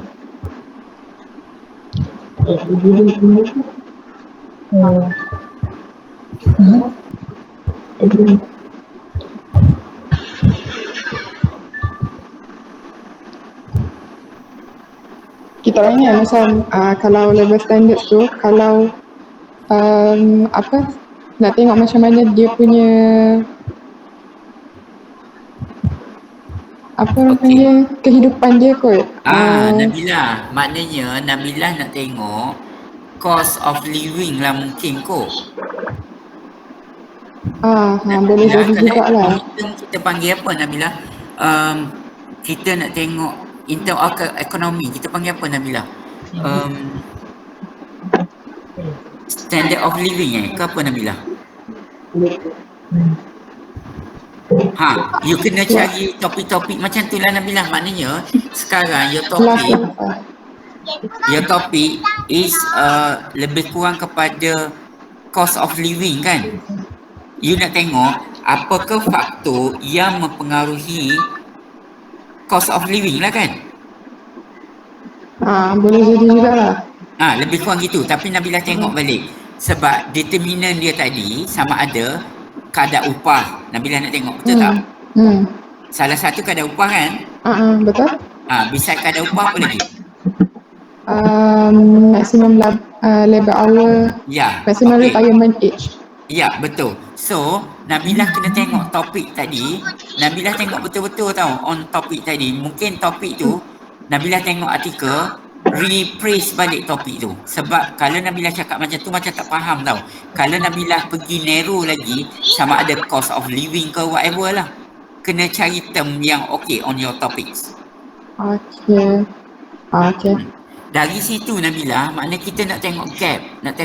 Kita orang ni macam kalau labor standards tu, kalau nak tengok macam mana dia punya orang panggil kehidupan dia kot. Nabilah, maknanya Nabilah nak tengok cost of living lah mungkin kot. Boleh jadi jugalah. Kita panggil apa Nabilah? Kita nak tengok in term of ekonomi, kita panggil apa Nabilah? Standard of living ke apa Nabilah? You kena cari topik-topik macam tu lah Nabilah. Maknanya sekarang your topic is lebih kurang kepada cost of living kan. You nak tengok apakah faktor yang mempengaruhi cost of living lah kan. Boleh jadi jugalah. Lebih kurang gitu. Tapi Nabilah tengok balik sebab determinan dia tadi sama ada kadar upah. Nabilah nak tengok betul tak? Salah satu kadar upah kan? Betul. Bisa kadar upah apa lagi? Maximum labor hour, maximum retirement age. Ya, betul. So, Nabilah kena tengok topik tadi. Nabilah tengok betul-betul tau on topik tadi. Mungkin topik tu Nabilah tengok artikel, rephrase balik topik tu. Sebab kalau Nabilah cakap macam tu macam tak faham tau. Kalau Nabilah pergi narrow lagi sama ada cost of living ke whatever lah. Kena cari term yang okay on your topics. Okay. Dari situ Nabilah, maknanya kita nak tengok gap, nak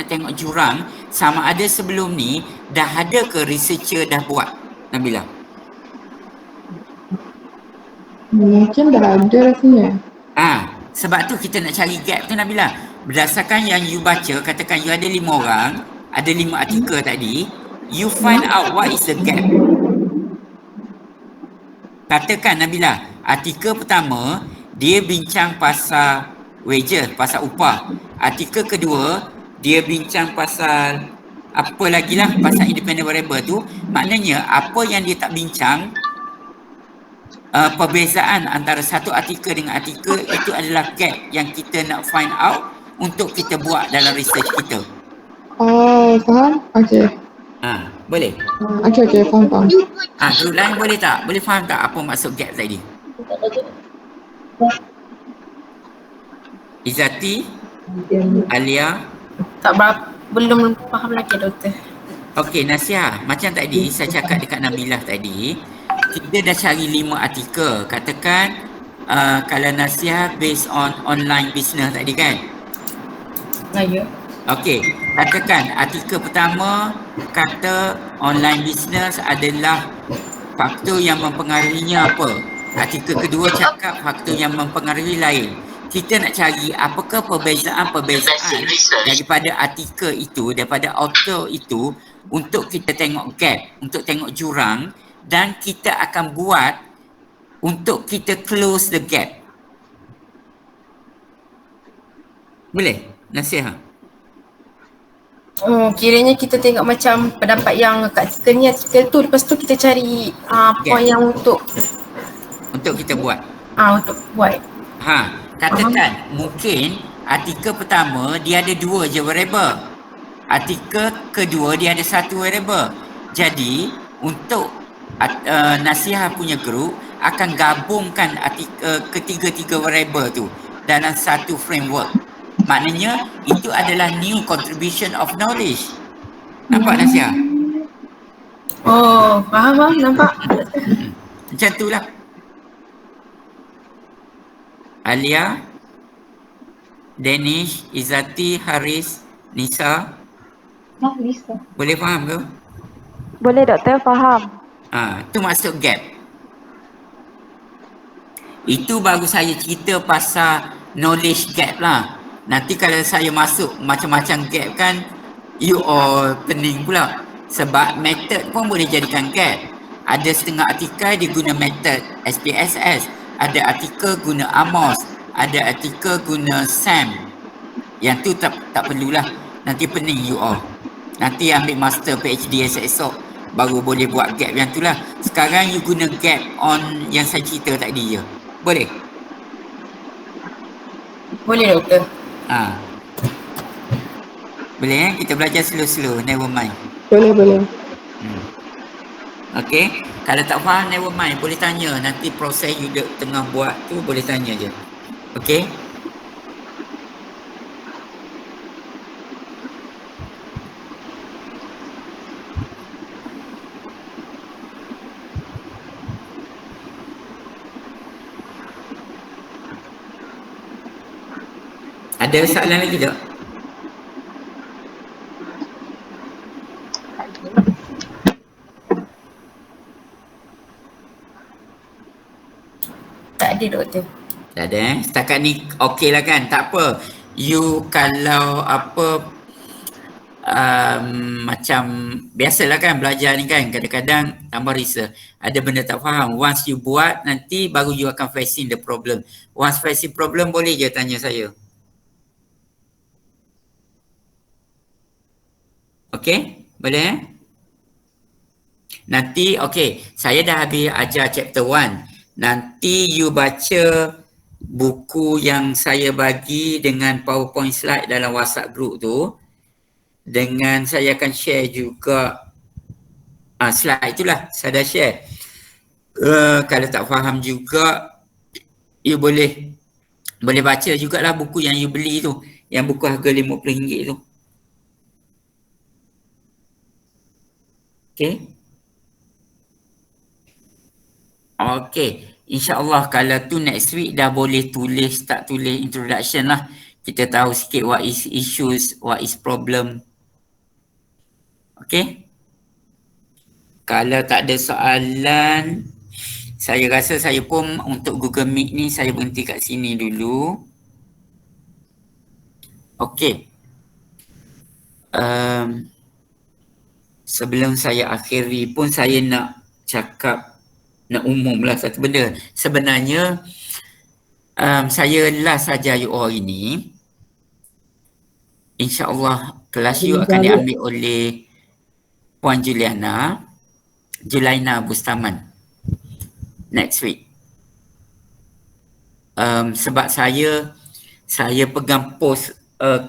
tengok jurang sama ada sebelum ni dah ada ke researcher dah buat Nabilah? Mungkin dah ada rasanya. Sebab tu kita nak cari gap tu Nabilah. Berdasarkan yang you baca, katakan you ada 5 orang, ada 5 artikel tadi, you find out what is the gap. Katakan Nabilah, artikel pertama dia bincang pasal wages, pasal upah. Artikel kedua dia bincang pasal apa lagi lah, pasal independent variable tu. Maknanya apa yang dia tak bincang, perbezaan antara satu artikel dengan artikel itu adalah gap yang kita nak find out untuk kita buat dalam research kita. Faham? Okay. Boleh? Okay, faham. Group lain boleh tak? Boleh faham tak apa maksud gap tadi? Izzati, Alia, belum faham lagi doktor. Okey, Nasiah, macam tadi saya cakap dekat Nabilah tadi, kita dah cari 5 artikel. Katakan kalau Nasiah based on online business tadi kan? Ya. Okey, katakan artikel pertama kata online business adalah faktor yang mempengaruhinya apa? Artikel kedua cakap faktor yang mempengaruhi lain. Kita nak cari apakah perbezaan daripada artikel itu, daripada author itu untuk kita tengok gap, untuk tengok jurang, dan kita akan buat untuk kita close the gap. Boleh? Nasihat? Oh, kiranya kita tengok macam pendapat yang kat artikel ni, artikel tu, lepas tu kita cari point yang untuk kita buat. untuk buat. Katakan mungkin artikel pertama dia ada 2 je variable. Artikel kedua dia ada 1 variable. Jadi untuk nasihat punya group akan gabungkan artikel ketiga-tiga variable tu dalam satu framework. Maknanya itu adalah new contribution of knowledge. Nampak nasihat? Oh, faham, nampak. Macam tu lah. Alia, Danish, Izzati, Haris, Nisa. Lisa. Boleh faham ke? Boleh doktor, faham. Tu maksud gap. Itu baru saya cerita pasal knowledge gap lah. Nanti kalau saya masuk macam-macam gap kan, you all pening pula. Sebab method pun boleh jadikan gap. Ada setengah artikel dia guna method SPSS. Ada artikel guna Amos. Ada artikel guna SAM. Yang tu tak perlulah. Nanti pening you all. Nanti ambil master PhD esok baru boleh buat gap yang tu lah. Sekarang you guna gap on yang saya cerita tadi je. Boleh? Boleh doktor. Boleh kita belajar slow-slow, never mind. Boleh. Okay, kalau tak faham never mind, boleh tanya. Nanti proses you tengah buat tu boleh tanya je. Okay. Ada soalan lagi tak? Tak ada doktor. Tak ada Setakat ni okey lah kan? Tak apa. You kalau macam biasalah kan belajar ni kan, kadang-kadang tambah research. Ada benda tak faham. Once you buat, nanti baru you akan facing the problem. Once facing problem, boleh je tanya saya. Okay? Boleh Nanti saya dah habis ajar chapter 1. Nanti you baca buku yang saya bagi dengan PowerPoint slide dalam WhatsApp group tu. Dengan saya akan share juga slide itulah saya dah share. Kalau tak faham juga, you boleh baca jugalah buku yang you beli tu, yang buku harga RM50 tu. Okay, InsyaAllah kalau tu next week dah boleh start tulis introduction lah. Kita tahu sikit what is issues, what is problem. Okay. Kalau tak ada soalan, saya rasa saya pun untuk Google Meet ni saya berhenti kat sini dulu. Okay. Sebelum saya akhiri pun saya nak umumlah satu benda. Sebenarnya saya last saja you all ini. InsyaAllah kelas you akan diambil oleh Puan Julaina Bustaman next week. Sebab saya pegang post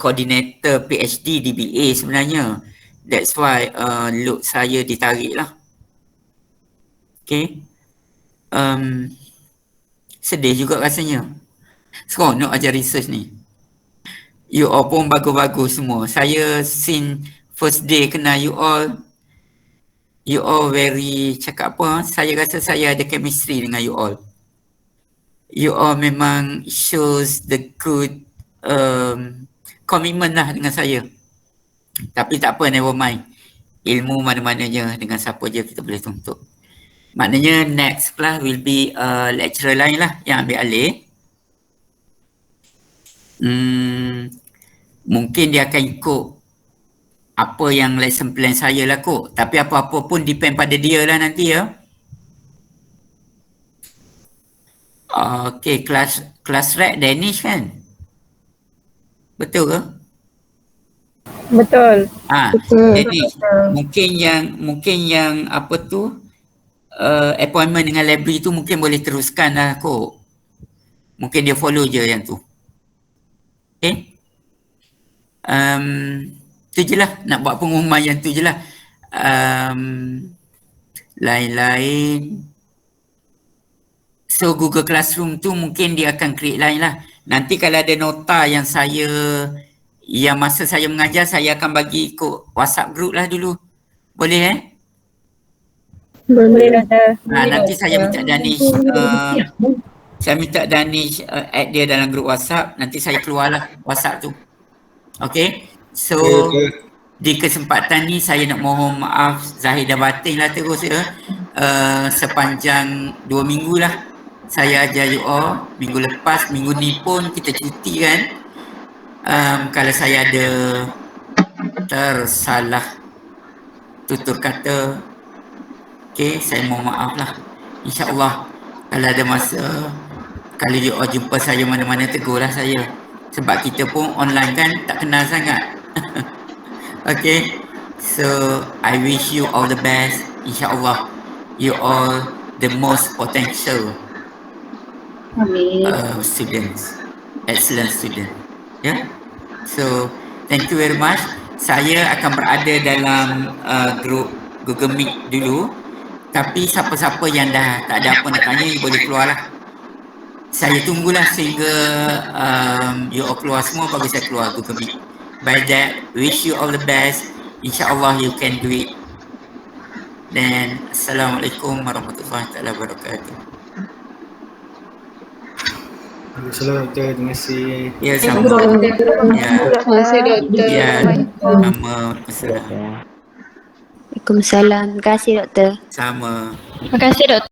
coordinator PhD DBA sebenarnya. That's why load saya ditarik lah. Okay. Sedih juga rasanya. Seronok ajar research ni. You all pun bagus-bagus semua. Saya since first day kenal you all very cakap apa, saya rasa saya ada chemistry dengan you all. You all memang shows the good commitment lah dengan saya. Tapi tak apa, never mind. Ilmu mana-mananya dengan siapa je kita boleh tuntut. Maknanya next class will be lecturer lain lah yang ambil alih. Mungkin dia akan ikut apa yang lesson plan saya lah kot. Tapi apa-apa pun depend pada dia lah nanti ya. Okey, kelas rek Danish kan? Betul ke? Betul. Betul. Danish. Mungkin yang apa tu appointment dengan library tu mungkin boleh teruskan lah kot. Mungkin dia follow je yang tu. Okay? Tu je lah. Nak buat pengumuman yang tu je lah. Lain-lain. So Google Classroom tu mungkin dia akan create lain lah. Nanti kalau ada nota yang masa saya mengajar, saya akan bagi ikut WhatsApp group lah dulu. Boleh Boleh Doktor. nanti saya minta Danish add dia dalam grup WhatsApp. Nanti saya keluarlah WhatsApp tu. Okay. So di kesempatan ni saya nak mohon maaf zahir dan batin lah terus ya. Sepanjang 2 minggu lah saya ajar you all. Minggu lepas, minggu ni pun kita cuti kan. Kalau saya ada tersalah tutur kata, okay, saya mohon maaf lah. InsyaAllah kalau ada masa, kalau you all jumpa saya mana-mana, tegurlah saya. Sebab kita pun online kan, tak kenal sangat. Okay, so I wish you all the best. InsyaAllah you all the most potential students, excellent student. Yeah. So thank you very much. Saya akan berada dalam grup Google Meet dulu. Tapi siapa-siapa yang dah tak ada apa nak tanya, you boleh keluar lah. Saya tunggulah sehingga you all keluar semua baru saya keluar Google Meet. By that, wish you all the best. InsyaAllah you can do it. Dan Assalamualaikum warahmatullahi wabarakatuh. Assalamualaikum Doktor, terima kasih. Ya, sama. Terima kasih Doktor. Ya, sama. Waalaikumsalam. Terima kasih Doktor. Sama. Terima kasih Doktor.